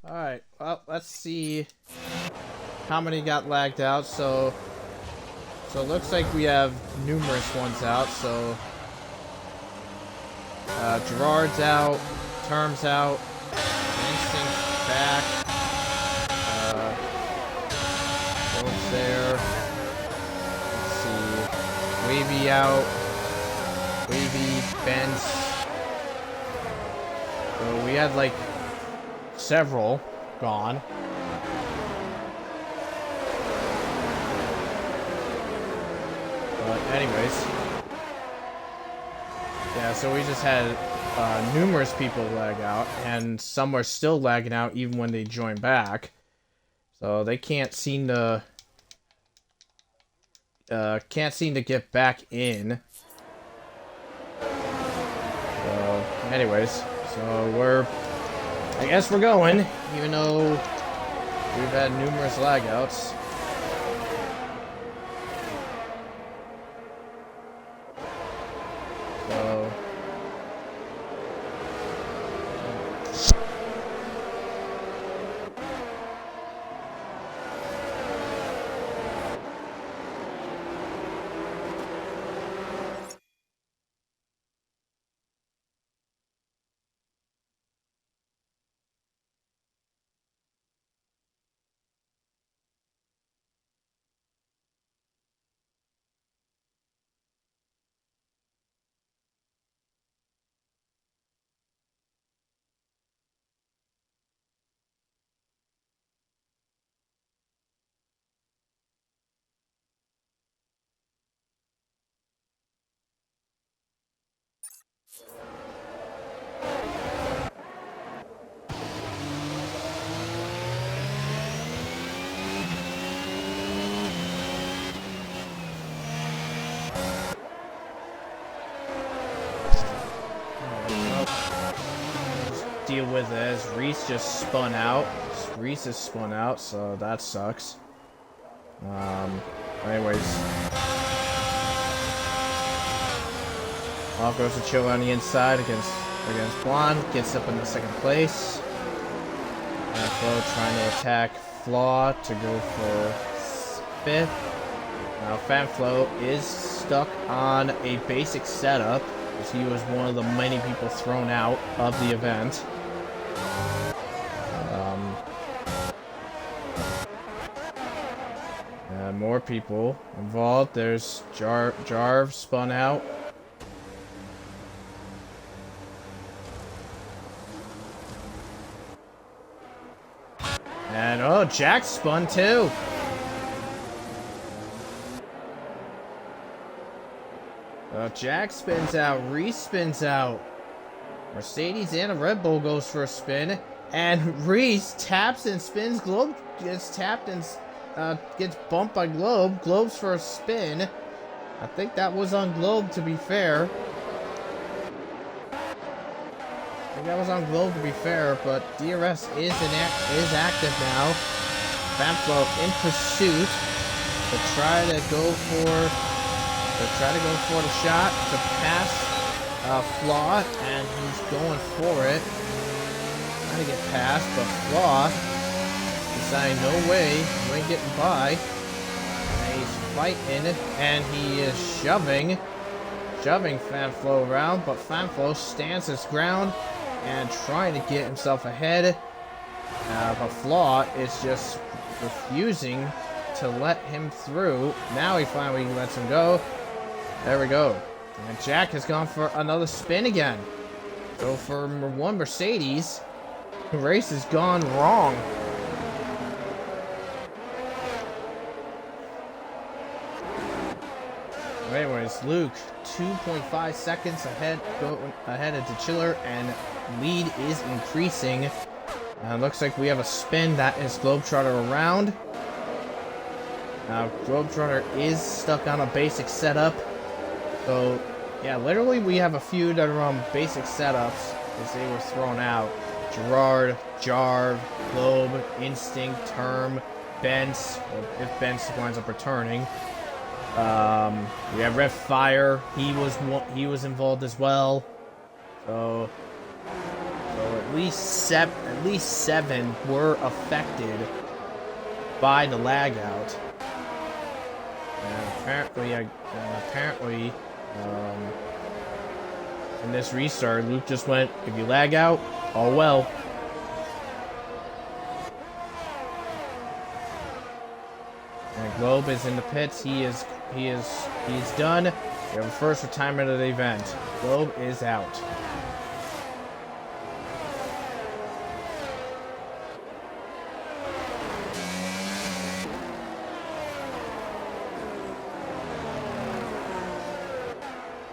A: Alright, well, let's see how many got lagged out. So it looks like we have numerous ones out. So Gerard's out, Term's out, Instinct's back, Globe's there. Let's see, Wavy out, Wavy, Benz. So we had like several gone. But anyways, yeah, so we just had numerous people lag out, and some are still lagging out even when they join back. So they can't seem to get back in. So anyways, so I guess we're going, even though we've had numerous lag outs. So deal with it as Reese just spun out. Reese is spun out, so that sucks. Anyways. Off goes to Chill on the inside against Blonde. Gets up in the second place. Flo trying to attack Flaw to go for fifth. Now Fanflo is stuck on a basic setup, as he was one of the many people thrown out of the event. More people involved. There's Jarv spun out. And oh, Jack spun too. Jack spins out. Reese spins out. Mercedes and a Red Bull goes for a spin. And Reese taps and spins. Globe gets tapped and gets bumped by Globe. Globe's for a spin. I think that was on Globe, to be fair. But DRS is active now. Fanflo in pursuit to try to go for the shot to pass Flaw, and he's going for it. Trying to get past, but Flaw deciding no way, you ain't getting by. And he's fighting, and he is shoving Fanflo around, but Fanflo stands his ground and trying to get himself ahead. But Flaw is just refusing to let him through. Now he finally lets him go. There we go. And Jack has gone for another spin again. So for one Mercedes, the race has gone wrong. Anyways, Luke, 2.5 seconds ahead of Chiller, and lead is increasing. Looks like we have a spin. That is Globetrotter around. Now, Globetrotter is stuck on a basic setup. So, yeah, literally we have a few that are on basic setups as they were thrown out. Gerard, Jarv, Globe, Instinct, Term, Bence, or if Bence winds up returning. We have Red Fire. He was involved as well. So at least seven were affected by the lag out. And apparently, in this restart, Luke just went, if you lag out, all well. And Globe is in the pits. He's done. We have a first retirement of the event. Globe is out.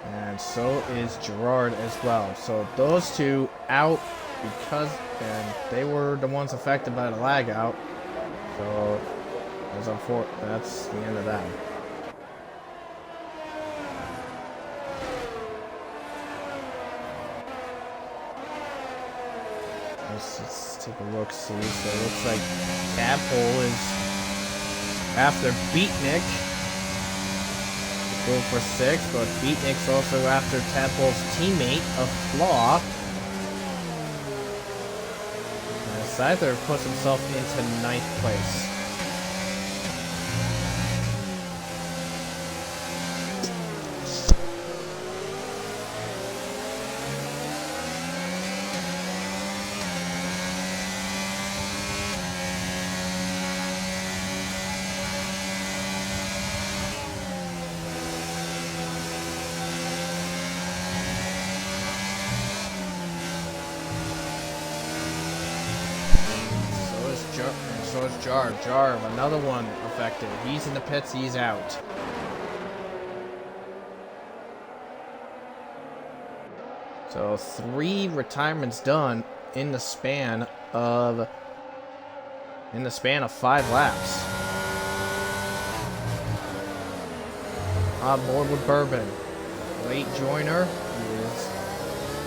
A: And so is Gerard as well. So those two out because they were the ones affected by the lag out. So that's the end of that. Let's take a look, see. So it looks like Tadpole is after Beatnik. Go for 6, but Beatnik's also after Tadpole's teammate, a Flaw. Scyther puts himself into 9th place. So is Jarv, another one affected. He's in the pits, he's out. So 3 retirements done in the span of 5 laps. On board with Bourbon. Late joiner is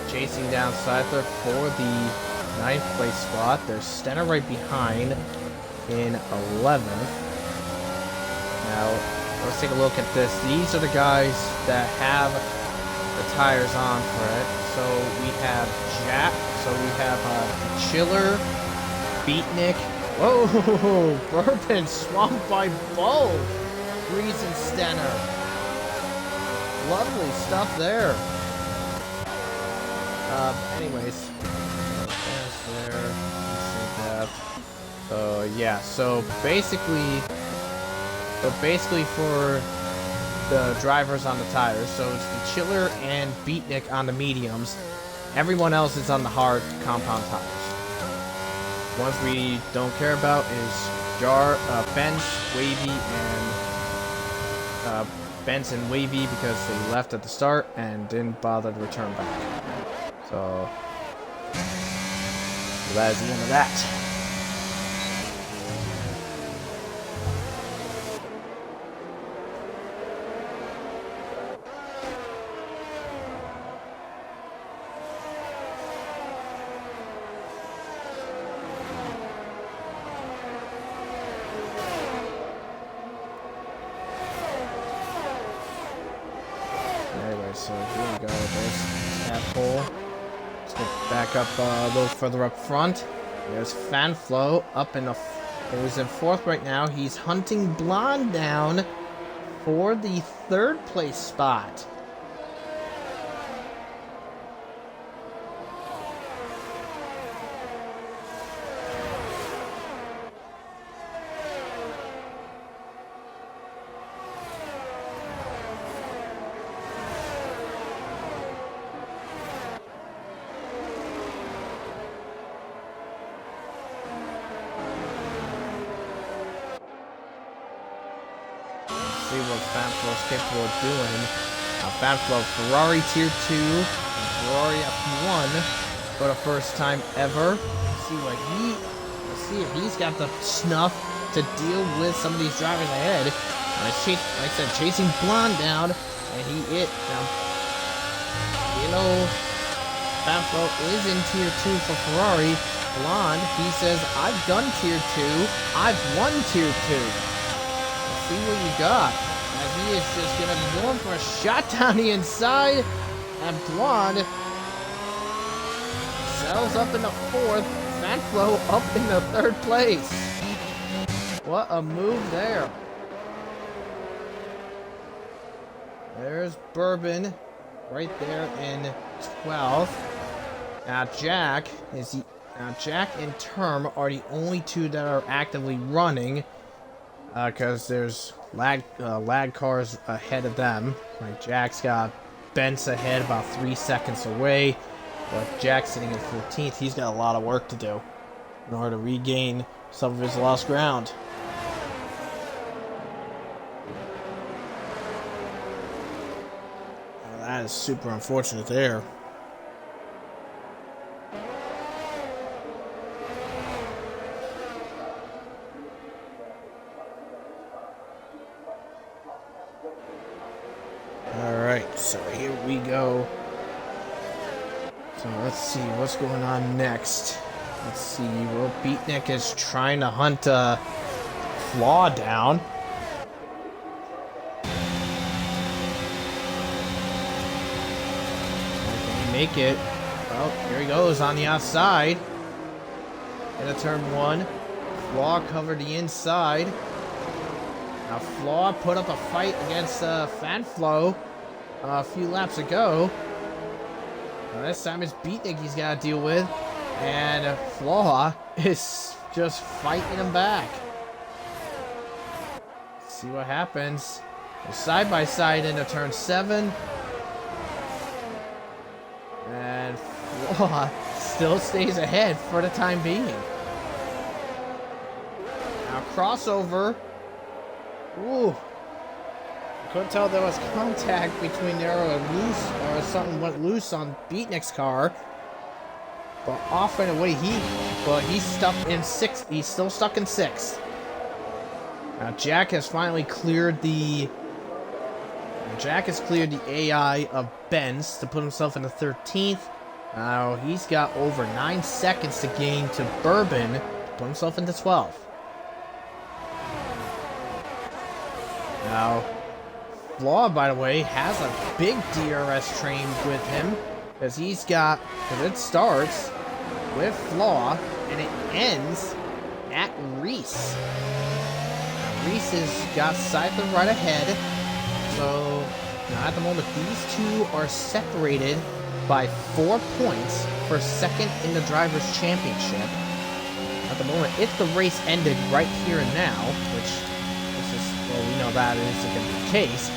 A: chasing down Scyther for the 9th place spot. There's Stenner right behind in 11th. Now, let's take a look at this. These are the guys that have the tires on for it. So we have Jack. So we have the Chiller, Beatnik. Whoa, Bourbon swamped by both Breeze and Stenner. Lovely stuff there. Anyways, that's there. Yeah. So basically for the drivers on the tires, so it's the Chiller and Beatnik on the mediums. Everyone else is on the hard compound tires. Ones we don't care about is Benz, Wavy, and Benz and Wavy because they left at the start and didn't bother to return back. So that is the end of that. Anyway, so here we go. There's Tadpole. Let's get back up a little further up front. There's Fanflo up in the. He's in 4th right now. He's hunting Blonde down for the 3rd place spot. See what Fanflo's capable of doing. Fanflo, Ferrari Tier 2, and Ferrari F1 for the first time ever. Let's see if he's got the snuff to deal with some of these drivers ahead. Like I said, chasing Blonde down, and he it. Now, you know, Fanflo is in Tier 2 for Ferrari. Blonde, he says, I've done Tier 2, I've won Tier 2. See what you got. As he is just gonna be going for a shot down the inside. And Blonde Settles up in the 4th. Fanflo up in the 3rd place. What a move there. There's Bourbon right there in 12th. Now Jack and Term are the only two that are actively running, because there's lag cars ahead of them. Like Jack's got Bence ahead about 3 seconds away, but Jack's sitting in 14th. He's got a lot of work to do in order to regain some of his lost ground. That is super unfortunate there. Alright, so here we go. So let's see what's going on next. Let's see, well, Beatnik is trying to hunt Flaw down. Make it. Well, here he goes on the outside. Into turn 1. Flaw covered the inside. Now Flaw put up a fight against Fanflo a few laps ago. Now this time it's Beatnik he's got to deal with. And Flaw is just fighting him back. Let's see what happens. They're side by side into turn 7. And Flaw still stays ahead for the time being. Now crossover. Ooh. I couldn't tell there was contact between there or loose or something went loose on Beatnik's car. But off and away he's stuck in 6th. He's still stuck in 6th. Now Jack has finally cleared the AI of Benz to put himself in the 13th. Now he's got over 9 seconds to gain to Bourbon to put himself into 12th. Now, Flaw, by the way, has a big DRS train with him because it starts with Flaw and it ends at Reese. Now, Reese has got Scyther right ahead. So, now at the moment, these two are separated by 4 points for second in the Drivers' Championship. At the moment, if the race ended right here and now, which we know that isn't going to be the case,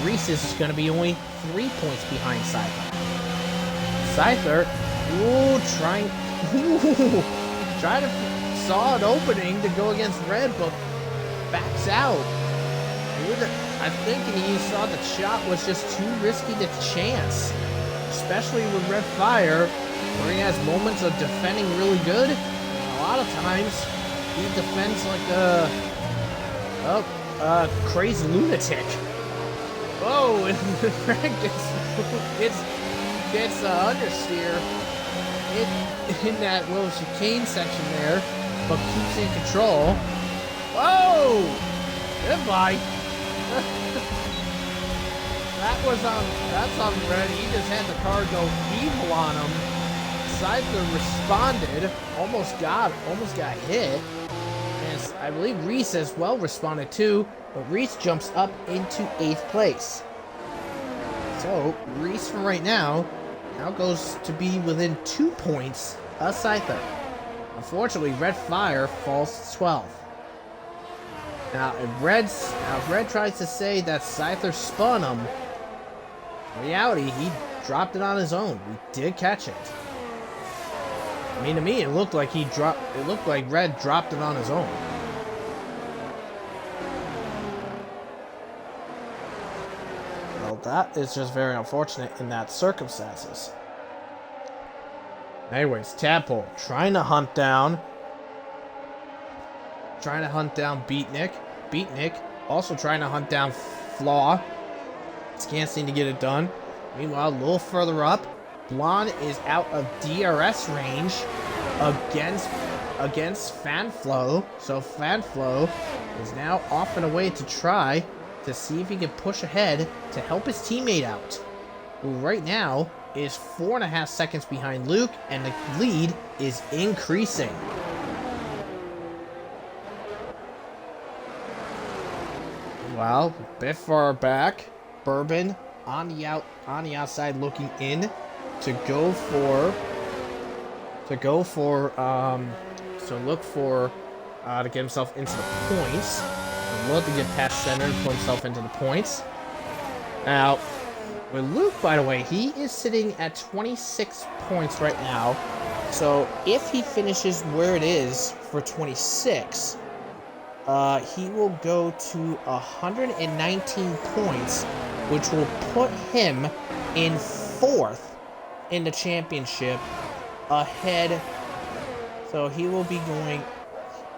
A: Reese is going to be only 3 points behind Scyther. Scyther, trying to saw an opening to go against Red, but backs out. I think he saw the shot was just too risky to chance, especially with Red Fire, where he has moments of defending really good. A lot of times, he defends like a crazy lunatic. Whoa, and Frank gets understeer in that little chicane section there, but keeps in control. Whoa! Goodbye. That's on Red. He just had the car go evil on him. Scyther responded, almost got hit. And I believe Reese as well responded too, but Reese jumps up into 8th place. So Reese from right now goes to be within 2 points of Scyther. Unfortunately, Red Fire falls to 12th. Now, if Red tries to say that Scyther spun him, in reality, he dropped it on his own. He did catch it. I mean, to me, it looked like Red dropped it on his own. Well, that is just very unfortunate in that circumstances. Anyways, Tadpole trying to hunt down Beatnik. Beatnik also trying to hunt down Flaw. Can't seem to get it done. Meanwhile, a little further up, Blonde is out of DRS range against Fanflo. So Fanflo is now off and away to try to see if he can push ahead to help his teammate out, who right now is 4.5 seconds behind Luke, and the lead is increasing. Well, a bit far back, Bourbon on the outside looking in to get himself into the points. I'd love to get past center and put himself into the points. Now, with Luke, by the way, he is sitting at 26 points right now. So if he finishes where it is for 26, he will go to 119 points, which will put him in 4th in the championship, ahead. So he will be going,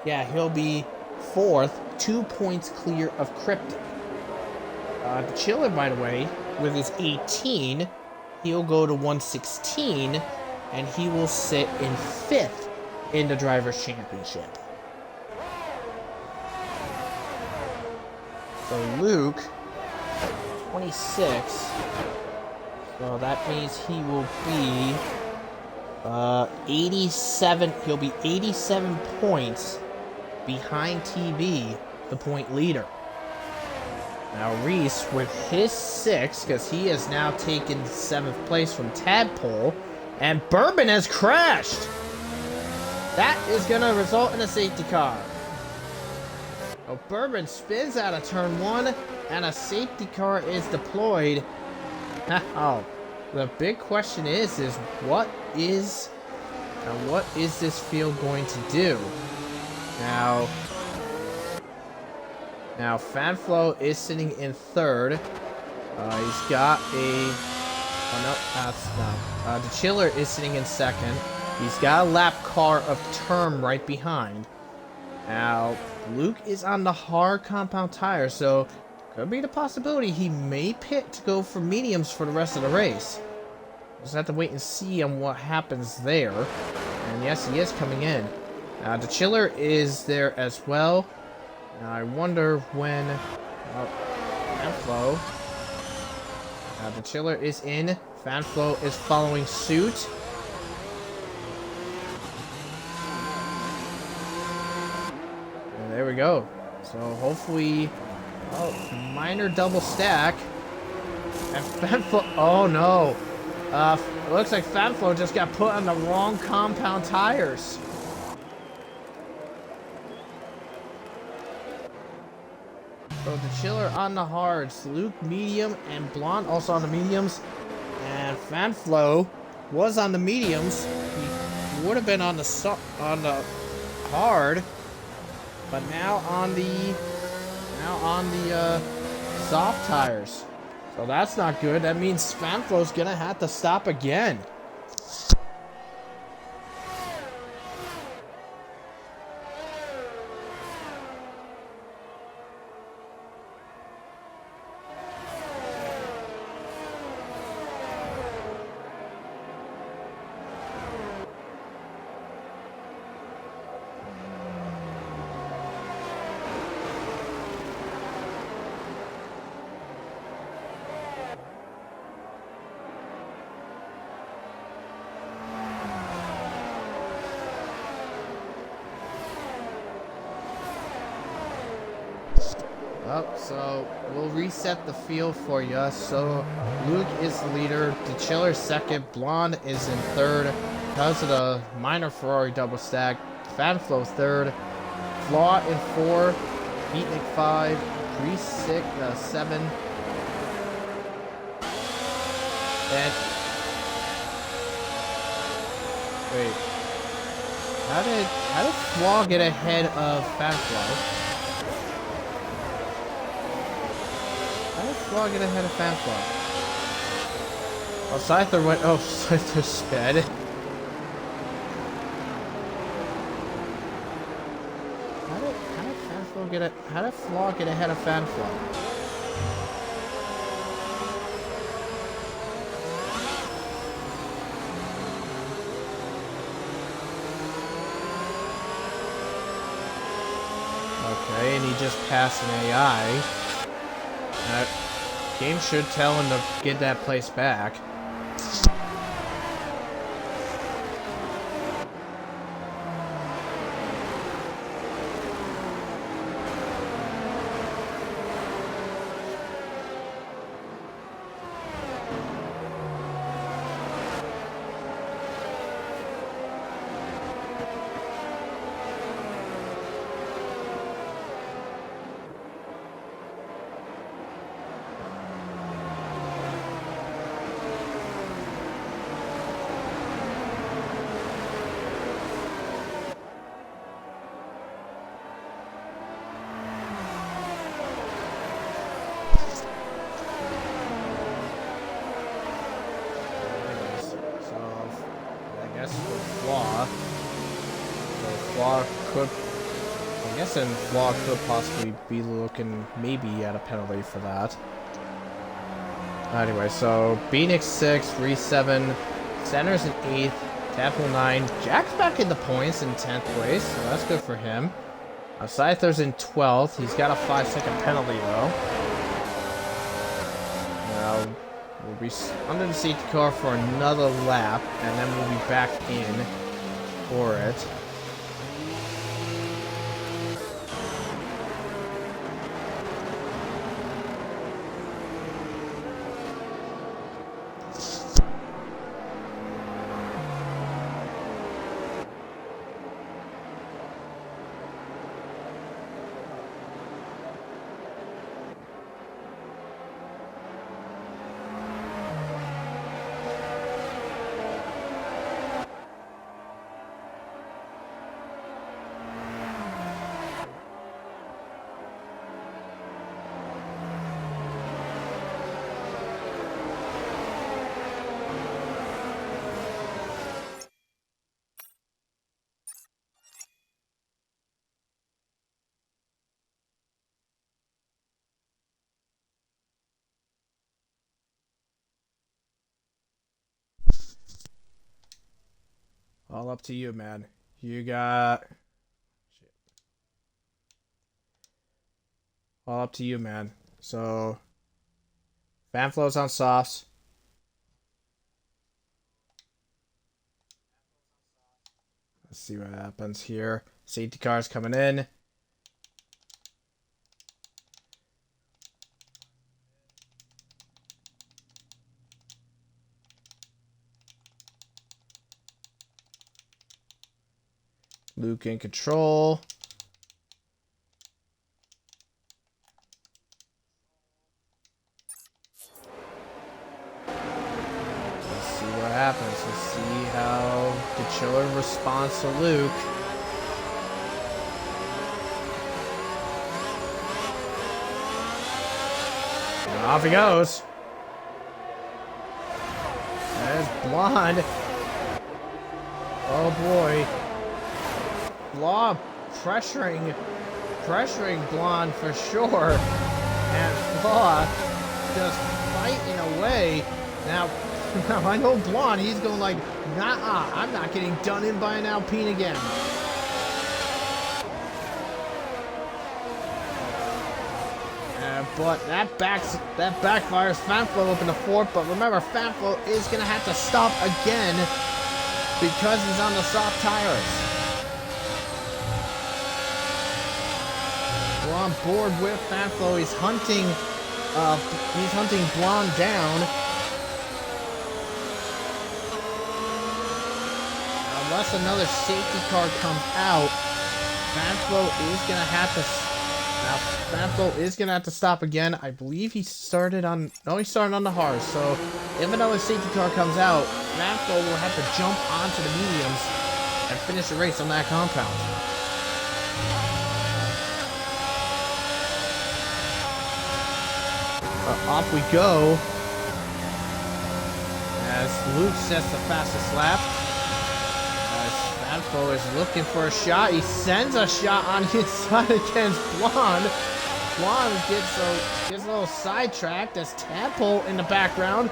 A: he'll be 4th, 2 points clear of Cryptic. The Chiller, by the way, with his 18, he'll go to 116, and he will sit in 5th in the Drivers' Championship. So Luke, 26, so that means he will be 87, he'll be 87 points behind TB, the point leader. Now Reese with his 6, because he has now taken 7th place from Tadpole, and Bourbon has crashed! That is going to result in a safety car. So Bourbon spins out of turn 1, and a safety car is deployed. Now, the big question is what is this field going to do? Now Fanflo is sitting in 3rd. He's got a... Oh, no, that's not. The Chiller is sitting in 2nd. He's got a lap car of Term right behind. Now, Luke is on the hard compound tire, so could be the possibility he may pit to go for mediums for the rest of the race. Just have to wait and see on what happens there. And yes, he is coming in. The Chiller is there as well. Now, I wonder when... Fanflo. The Chiller is in. Fanflo is following suit. And there we go. So hopefully... minor double stack. And Fanflo... Oh no. It looks like Fanflo just got put on the wrong compound tires. So the Chiller on the hards, Luke medium, and Blonde also on the mediums. And Fanflo was on the mediums. He would have been on the hard, but now on the soft tires. So that's not good. That means Fanflo's gonna have to stop again. Well, so we'll reset the field for you. So Luke is the leader, the Chiller second, Blonde is in 3rd because of the minor Ferrari double stack. Fanflo 3rd, Flaw in 4, Beatnik 5, Grease 7, and wait, how did Flaw get ahead of Fanflo? Get ahead of Fanflo. Oh, Scyther went. Oh, Scyther sped. How did Flaw get ahead of Fanflo? Okay, and he just passed an AI. Game should tell him to get that place back. could, I guess then Flaw could possibly be looking maybe at a penalty for that. Anyway, so Phoenix 6, Reese 7, Centers in 8th, Temple 9. Jack's back in the points in 10th place, so that's good for him. Scyther's in 12th. He's got a 5-second penalty, though. Now, we'll be under the safety car for another lap, and then we'll be back in for it. All up to you, man. You got... Shit. All up to you, man. So... Fan flows on softs. Let's see what happens here. Safety cars coming in. Luke in control. Let's see what happens. Let's see how the Chiller responds to Luke. And off he goes. There's Blonde. Oh boy. Law pressuring Blonde for sure, and Law just fighting away. Now I know Blonde, he's going like, nah, I'm not getting done in by an Alpine again. But that backfires. Fanflo up in the 4th, but remember, Fanflo is gonna have to stop again because he's on the soft tires. We're on board with Fanflo. He's hunting Blonde down. Now, unless another safety car comes out, Fanflo is gonna have to stop again. I believe he started on the hard. So if another safety car comes out, Fanflo will have to jump onto the mediums and finish the race on that compound. Off we go, as Luke sets the fastest lap. As Fanflo is looking for a shot, he sends a shot on his side against Blonde. Blonde gets a little sidetracked as Tadpole in the background,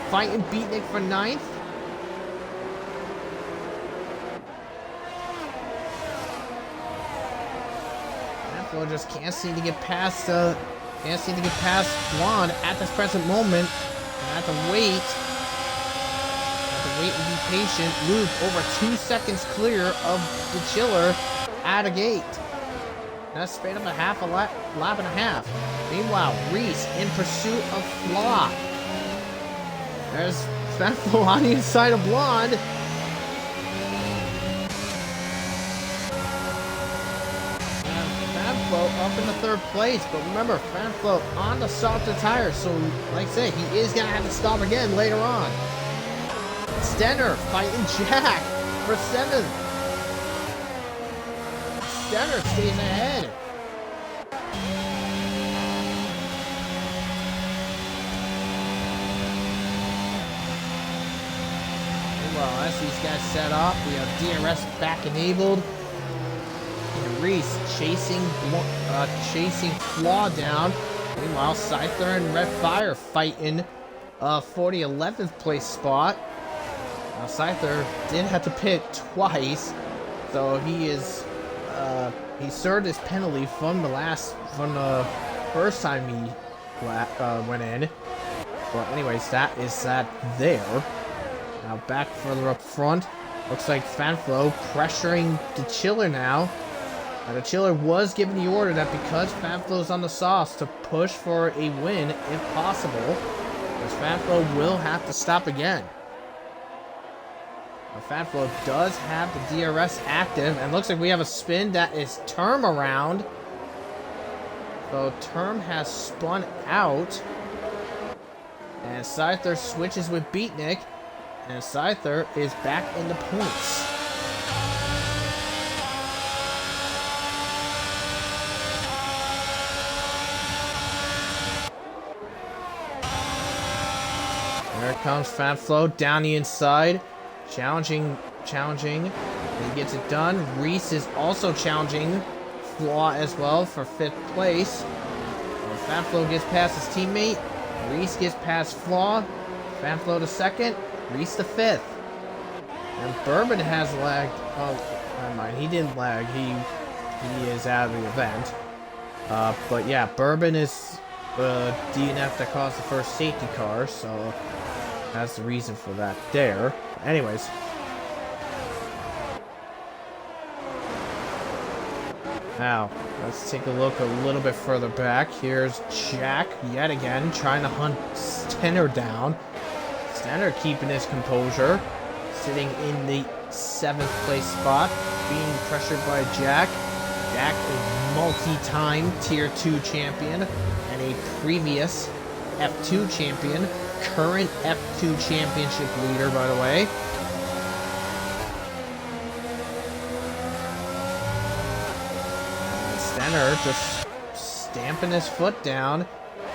A: fighting Beatnik for 9th. Fanflo just can't seem to get past Blonde at this present moment. I have to wait. And be patient. Luke over 2 seconds clear of the Chiller at a gate. That's straight up a lap and a half. Meanwhile, Reese in pursuit of Flaw. There's Fanflo on the inside of Blonde. Fanflo up in the 3rd place, but remember, Fanflo on the softer tires, so like I say, he is going to have to stop again later on. Stenner fighting Jack for 7th. Stenner stays ahead. Well, as these guys set off, we have DRS back enabled. Reese chasing Flaw down. Meanwhile, Scyther and Red Fire fighting for the 11th place spot. Now, Scyther did have to pit twice, so he served his penalty from the first time he went in. But anyways, that is that there. Now back further up front, looks like Fanflo pressuring the Chiller now. The Chiller was given the order that because Fanflo's on the sauce to push for a win if possible, because Fanflo will have to stop again. Now, Fanflo does have the DRS active, and looks like we have a spin that is Term around. So Term has spun out, and Scyther switches with Beatnik, and Scyther is back in the points. There comes Fanflo down the inside, challenging, and he gets it done. Reese is also challenging Flaw as well for 5th place. When Fanflo gets past his teammate, Reese gets past Flaw, Fanflo to 2nd, Reese to 5th. And Bourbon has lagged. Oh, never mind, he didn't lag, he is out of the event. But yeah, Bourbon is DNF that caused the first safety car, so that's the reason for that there. Anyways. Now, let's take a look a little bit further back. Here's Jack, yet again, trying to hunt Stenner down. Stenner keeping his composure, sitting in the 7th place spot, being pressured by Jack. Jack, a multi-time Tier 2 champion, and a previous F2 champion, current F2 championship leader, by the way. Stenner just stamping his foot down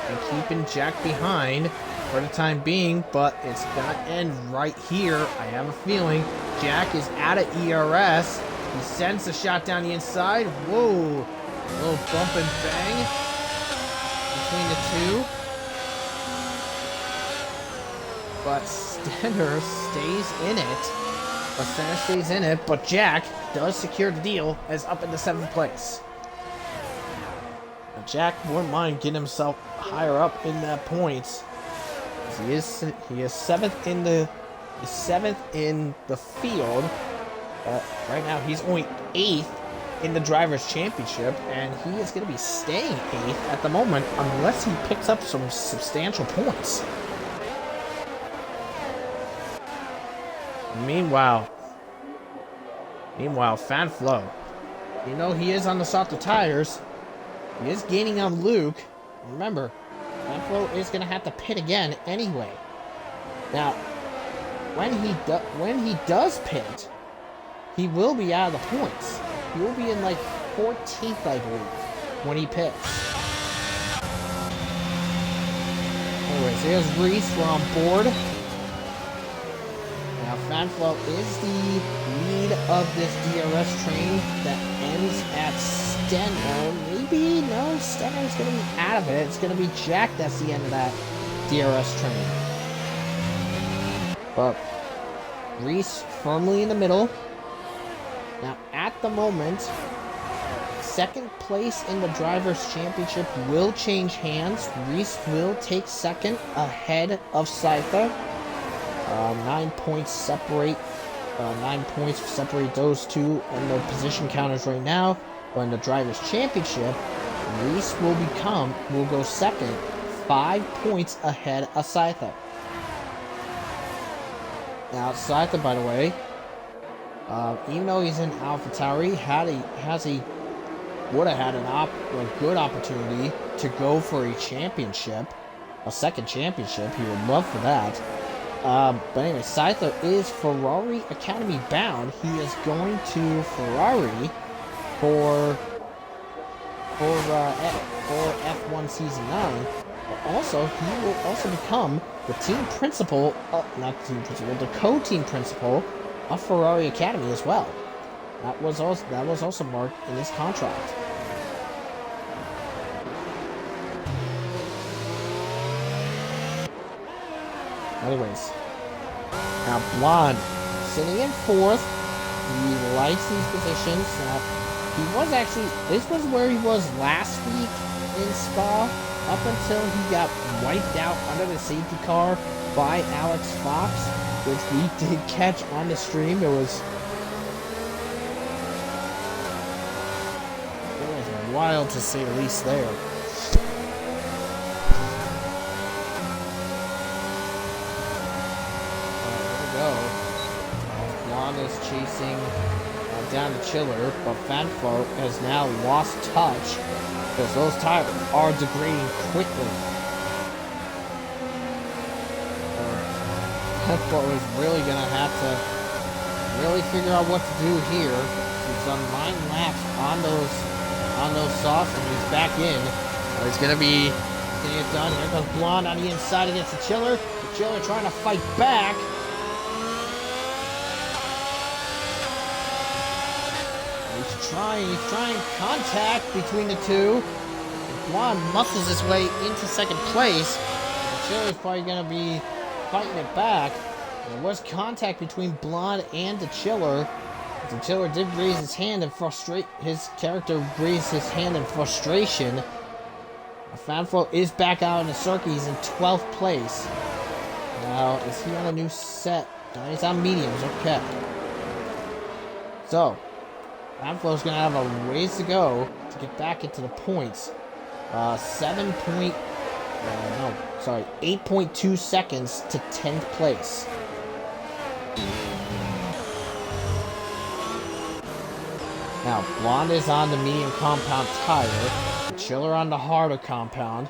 A: and keeping Jack behind for the time being, but it's gonna end right here. I have a feeling Jack is out of ERS. He sends a shot down the inside. Whoa, a little bump and bang between the two. But Stenner stays in it. But Jack does secure the deal as up in the 7th place. Now Jack wouldn't mind getting himself higher up in that points. He is 7th in the field. Right now he's only 8th in the Drivers' Championship, and he is going to be staying 8th at the moment unless he picks up some substantial points. Meanwhile, Fanflo, you know he is on the softer tires. He is gaining on Luke. Remember, Fanflo is going to have to pit again anyway. Now, when he does pit, he will be out of the points. He will be in like 14th, I believe, when he pits. Anyways, here's Reese. We're on board. Now, Fanflo is the lead of this DRS train that ends at Stenner. Maybe, no, Stenner's going to be out of it. It's going to be Jack that's the end of that DRS train. But Reese firmly in the middle. Now, at the moment, 2nd place in the Drivers' Championship will change hands. Reese will take 2nd ahead of Scyther. 9 points separate. 9 points separate those two in the position counters right now. But in the Drivers' Championship, Reese will go 2nd, 5 points ahead of Scyther. Now, Scyther, by the way, even though he's in AlphaTauri, would have had a good opportunity to go for a championship, a 2nd championship. He would love for that. But anyway, Scyther is Ferrari Academy bound. He is going to Ferrari for F1 Season 9. But also, he will also become the team principal, the co-team principal of Ferrari Academy as well.
C: That was also marked in his contract. Anyways, now Blonde sitting in fourth. He likes these positions. He was actually, this was where he was last week in Spa, up until he got wiped out under the safety car by Alex Fox, which we did catch on the stream. It was wild to say the least there. Is chasing down the Chiller, but Fanfo has now lost touch because those tires are degrading quickly. Fanfo is really going to have to really figure out what to do here. He's done 9 laps on those softs, and he's back in. He's going to be getting it done. Here comes Blonde on the inside against the Chiller. The Chiller trying to fight back. He's trying contact between the two. Blonde muscles his way into second place. The Chiller's probably going to be fighting it back. There was contact between Blonde and the Chiller. The Chiller did raise his hand in his character raised his hand in frustration. Fanflo is back out in the circuit. He's in 12th place. Now, is he on a new set? No, he's on mediums. Okay. So, Fanflo's going to have a ways to go to get back into the points. 8.2 seconds to 10th place. Now, Blonde is on the medium compound tire. The Chiller on the harder compound.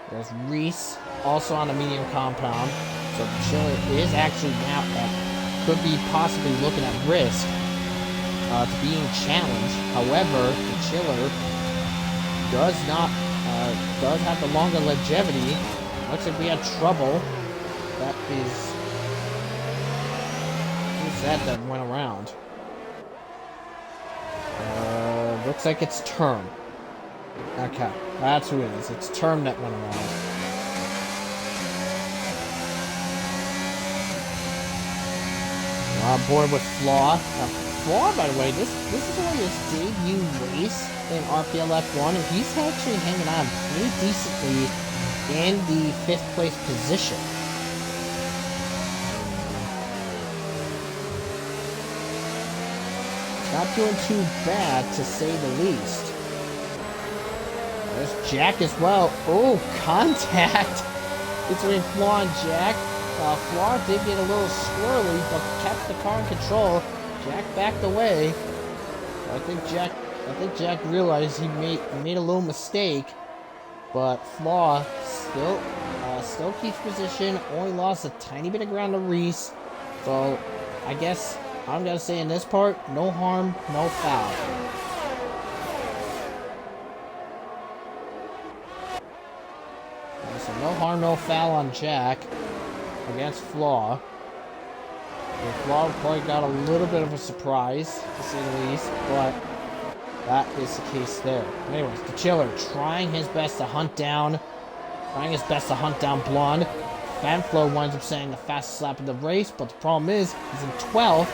C: There's Reese also on the medium compound. So the Chiller is actually now could be possibly looking at risk to being challenged. However, the Chiller does have the longer longevity. Looks like we had trouble. Who's that went around? Looks like it's Term. Okay, that's who it is. It's Term that went around. On board with Flaw. Flaw, by the way, this is only his debut race in RPL F1, and he's actually hanging on pretty decently in the 5th place position. Not doing too bad, to say the least. There's Jack as well. Oh, contact between Flaw and Jack. Flaw did get a little squirrely, but kept the car in control. Jack backed away. I think Jack realized he made a little mistake, but Flaw still keeps position. Only lost a tiny bit of ground to Reese. So I guess I'm gonna say in this part, no harm, no foul. So no harm, no foul on Jack against Flaw. And Flaw probably got a little bit of a surprise, to say the least, but that is the case there. Anyways, the Chiller trying his best to hunt down Blonde. Fanflo winds up saying the fastest lap of the race, but the problem is he's in 12th,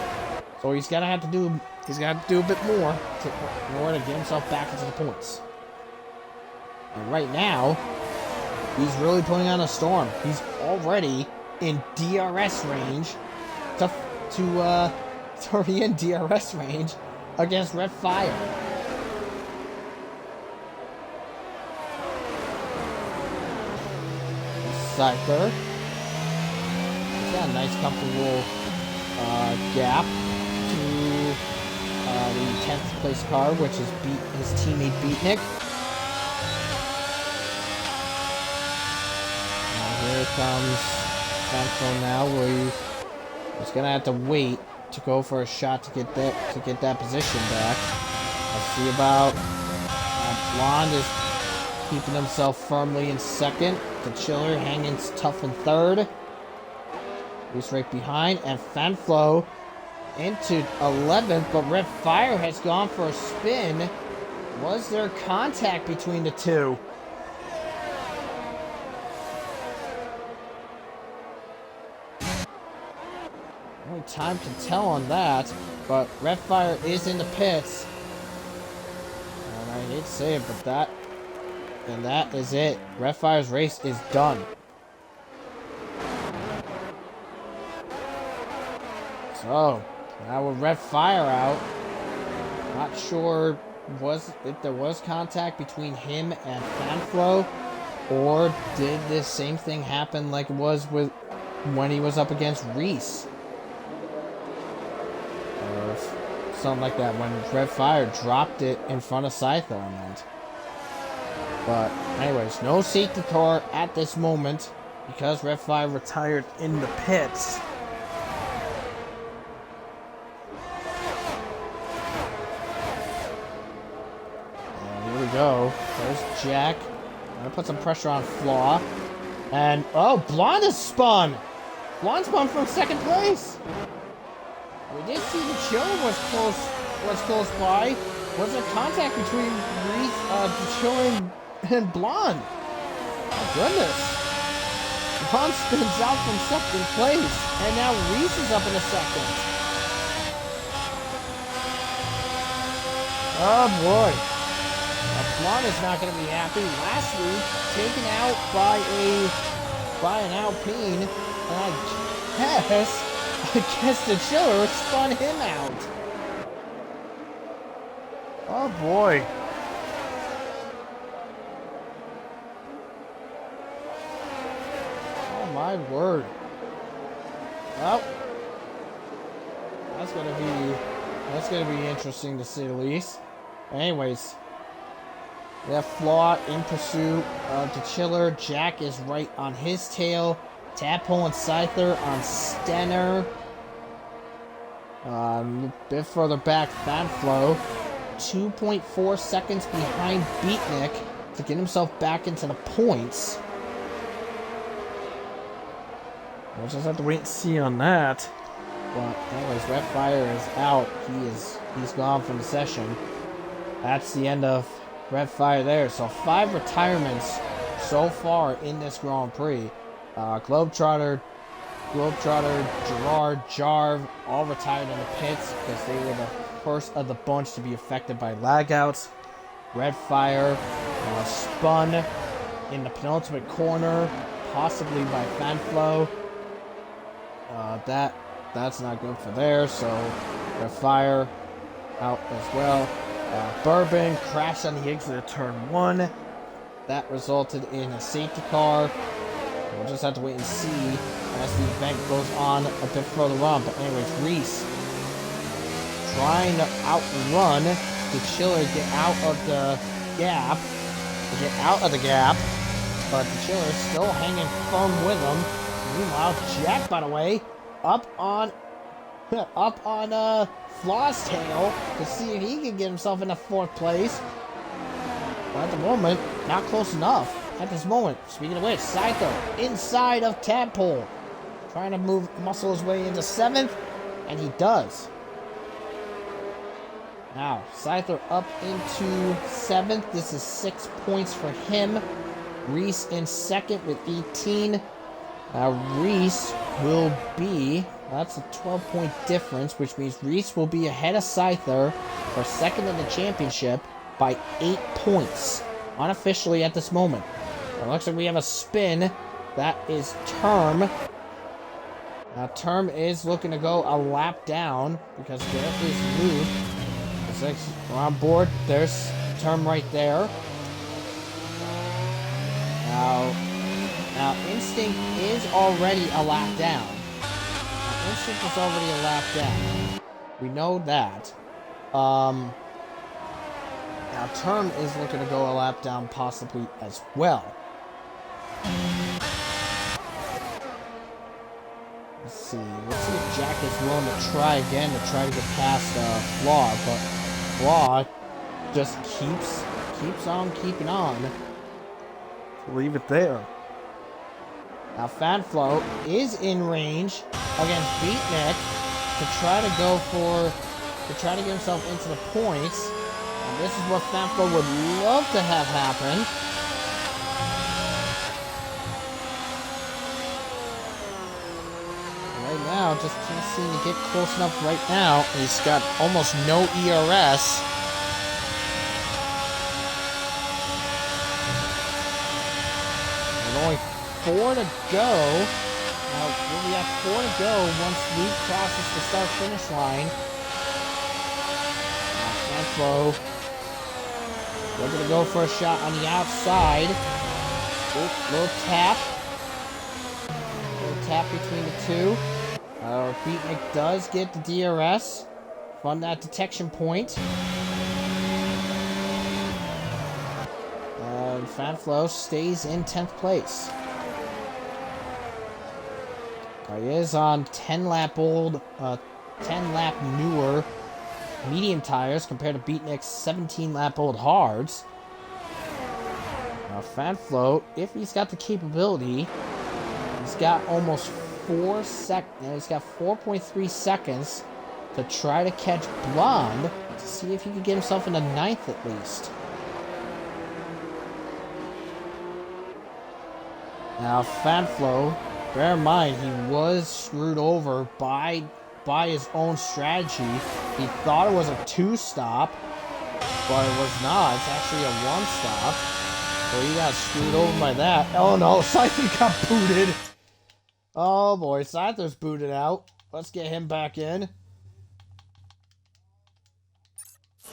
C: so he's gonna have to do a bit more in order to get himself back into the points. And right now, he's really putting on a storm. He's already in DRS range against Red Fire. Cycler. He's got a nice comfortable gap to the 10th place car, which is his teammate Beatnik. Here comes Fanfo now, where he's gonna have to wait to go for a shot to get that position back. Let's see about Blonde is keeping himself firmly in second. The Chiller hanging tough in third. He's right behind, and Fanflo into 11th, but Red Fire has gone for a spin. Was there contact between the two? Only time can tell on that, but Red Fire is in the pits. And I hate to say it, but that is it. Red Fire's race is done. So, now with Red Fire out, not sure if there was contact between him and Fanflo, or did this same thing happen like it was when he was up against Reese? Or something like that, when Red Fire dropped it in front of Scyther, I meant. But anyways, no safety car at this moment because Red Fire retired in the pits. Go. There's Jack. I'm gonna put some pressure on Flaw. And, oh, Blonde has spun! Blonde spun from second place! We did see the Chiller was close by. Was there contact between the Chiller and Blonde? Oh, goodness. Blonde spins out from second place. And now Reese is up in a second. Oh, boy. Blonde is not going to be happy. Last week, taken out by an Alpine, and I guess the Chiller spun him out. Oh boy. Oh my word. Well, that's gonna be interesting to say the least. Anyways. We have Flaw in pursuit of the Chiller. Jack is right on his tail. Tadpole and Scyther on Stenner. A bit further back, Fanflo. 2.4 seconds behind Beatnik to get himself back into the points. We'll just have to wait and see on that. But anyways, Red Fire is out. He's gone from the session. That's the end of Red Fire there. So 5 retirements so far in this Grand Prix. Globetrotter, Gerard, Jarv, all retired in the pits because they were the first of the bunch to be affected by lagouts. Red Fire spun in the penultimate corner, possibly by Fanflo. That's not good for there, so Red Fire out as well. Bourbon crashed on the exit of turn 1. That resulted in a safety car. We'll just have to wait and see as the event goes on a bit further on. But anyways, Reese trying to outrun the Chiller, get out of the gap. But the Chiller is still hanging firm with him. Meanwhile, Jack, by the way, up on Flaw's tail to see if he can get himself into 4th place. But at the moment, not close enough. At this moment, speaking of which, Scyther inside of Tadpole, trying to muscle his way into 7th, and he does. Now, Scyther up into 7th. This is 6 points for him. Reese in 2nd with 18. Reese will be, that's a 12-point difference, which means Reese will be ahead of Scyther for 2nd in the championship by 8 points, unofficially at this moment. It looks like we have a spin. That is Term. Now, Term is looking to go a lap down because there is Luke. We're on board. There's Term right there. Now, Instinct is already a lap down. Instinct is already a lap down. We know that. Now, Term is looking to go a lap down possibly as well. Let's see if Jack is willing to try again to try to get past Flaw, but Flaw just keeps on keeping on. Leave it there. Now Fanflo is in range against Beatnik. to try to get himself into the points. And this is what Fanflo would love to have happen. Right now, just can't seem to get close enough right now. He's got almost no ERS. With only 4 to go. Now, we have 4 to go once Luke crosses the start-finish line. Fanflo. We're going to go for a shot on the outside. Oop, little tap. Little tap between the two. Beatnik does get the DRS from that detection point. And Fanflo stays in 10th place. He is on 10 lap newer medium tires compared to Beatnik's 17 lap old hards. Now Fanflo, if he's got the capability, he's got almost 4.3 seconds to try to catch Blonde to see if he can get himself into 9th at least. Now Fanflo, bear in mind, he was screwed over by his own strategy. He thought it was a 2-stop, but it was not. It's actually a 1-stop. So he got screwed over by that. Oh no, Scyther got booted. Oh boy, Scyther's booted out. Let's get him back in. So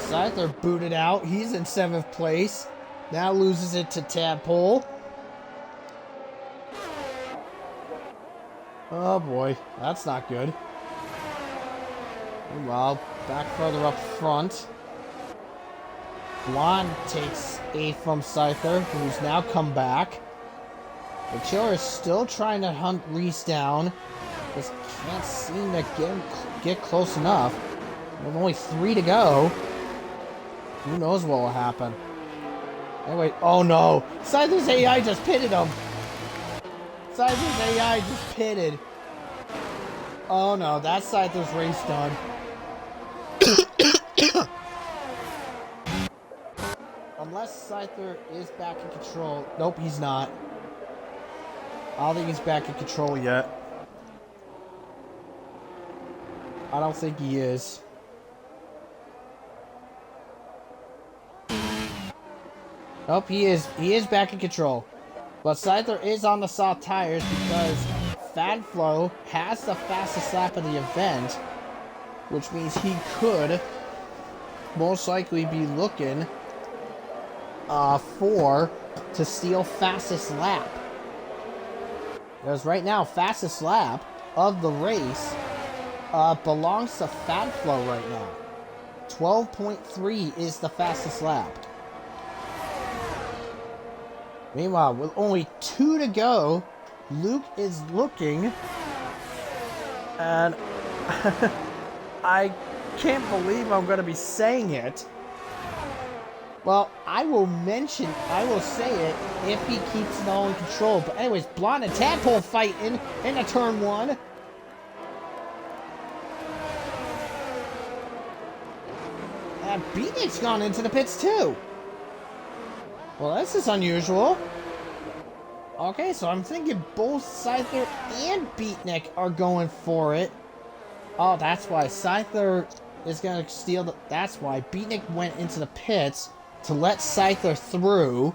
C: Scyther booted out. He's in 7th place. Now loses it to Tadpole. Oh boy, that's not good. Meanwhile, back further up front. Blonde takes 8th from Scyther, who's now come back. The Chiller is still trying to hunt Reese down. Just can't seem to get close enough. With only 3 to go. Who knows what will happen. Anyway, oh no! Scyther's AI just pitted him! Scyther's AI just pitted. Oh no, that's Scyther's race done. Unless Scyther is back in control. Nope, he's not. I don't think he's back in control yet. I don't think he is. Nope, he is. He is back in control. But Scyther is on the soft tires because Fanflo has the fastest lap of the event, which means he could most likely be looking to steal fastest lap. Because right now, fastest lap of the race belongs to Fanflo right now. 12.3 is the fastest lap. Meanwhile, with only 2 to go, Luke is looking, and I can't believe I'm going to be saying it. Well, I will say it if he keeps it all in control. But anyways, Blonde and Tadpole fight in a turn 1. And Beatnik's gone into the pits too. Well, this is unusual. Okay, so I'm thinking both Scyther and Beatnik are going for it. Oh, that's why Scyther is going to steal the... That's why Beatnik went into the pits to let Scyther through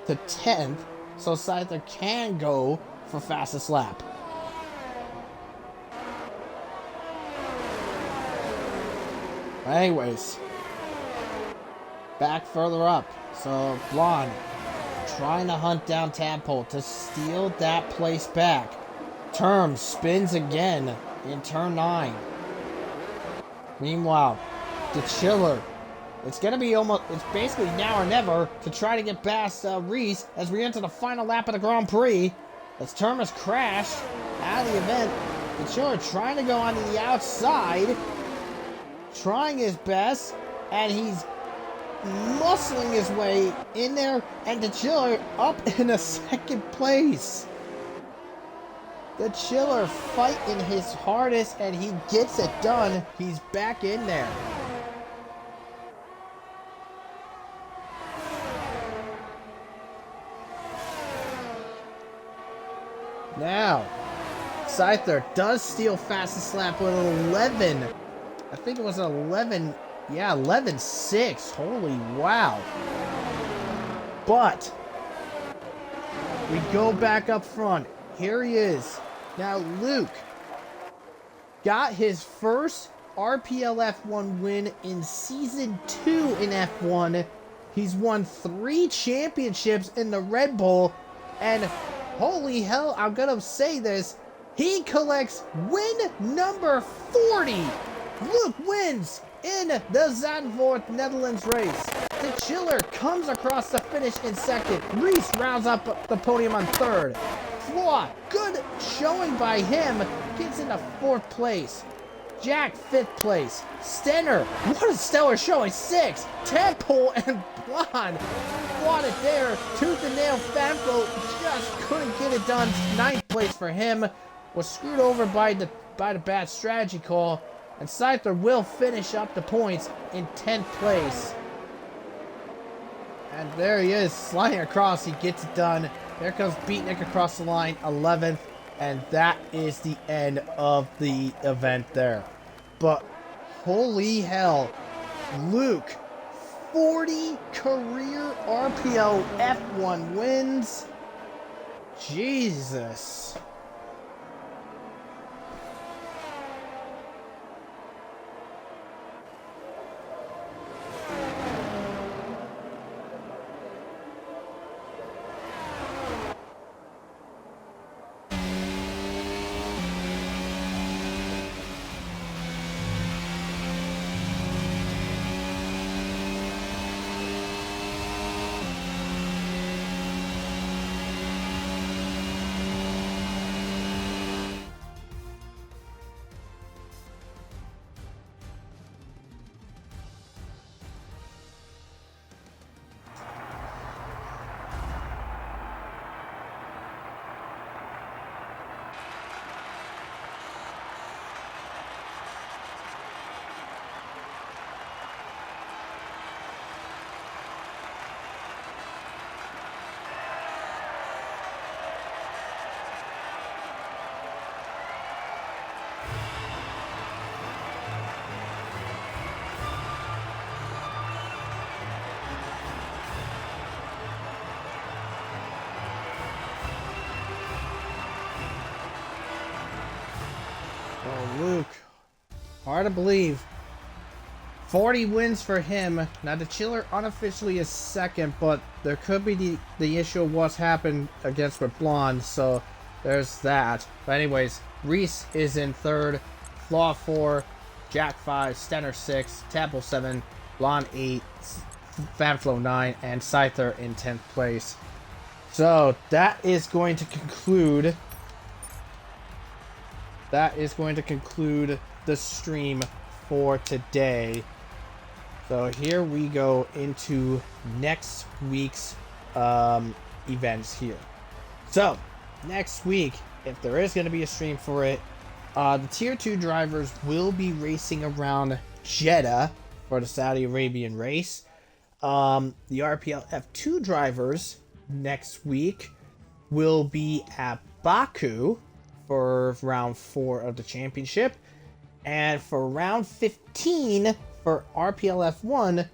C: to 10th, so Scyther can go for fastest lap. Anyways, back further up. So Blonde trying to hunt down Tadpole to steal that place back. Term spins again in turn 9. Meanwhile, the Chiller. It's basically now or never to try to get past Reese as we enter the final lap of the Grand Prix. As Term has crashed out of the event. The Chiller trying to go onto the outside. Trying his best. And he's muscling his way in there, and the Chiller up in a 2nd place. The Chiller fighting his hardest, and he gets it done. He's back in there. Now, Scyther does steal fastest lap with an 11. I think it was an 11. Yeah, 11.6. Holy wow. But we go back up front. Here he is. Now, Luke got his first RPL F1 win in Season 2 in F1. He's won 3 championships in the Red Bull. And holy hell, I'm gonna say this. He collects win number 40. Luke wins in the Zandvoort, Netherlands race. The Chiller comes across the finish in second. Reese rounds up the podium on third. Flaw, good showing by him, gets into 4th place. Jack, 5th place. Stenner, what a stellar showing, 6th. Temple and Blonde fought it there. Tooth and nail. Fanflo just couldn't get it done. 9th place for him. Was screwed over by the bad strategy call. And Scyther will finish up the points in 10th place. And there he is, sliding across. He gets it done. There comes Beatnik across the line, 11th. And that is the end of the event there. But holy hell, Luke, 40 career RPL F1 wins. Jesus. Oh, Luke. Hard to believe. 40 wins for him. Now, the Chiller unofficially is second, but there could be the issue of what's happened against with Blonde, so there's that. But anyways, Reese is in third, Flaw 4, Jack 5, Stenner 6, Temple 7, Blonde 8, Fanflo 9, and Scyther in 10th place. So, that is going to conclude the stream for today. So here we go into next week's events here. So next week, if there is going to be a stream for it, the tier 2 drivers will be racing around Jeddah for the Saudi Arabian race. The RPL F2 drivers next week will be at Baku for round 4 of the championship. And for round 15 for RPL F1,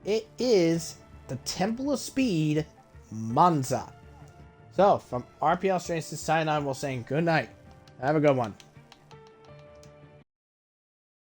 C: it is the Temple of Speed, Monza. So, from RPL Strengths to sign on, we're saying good night. Have a good one.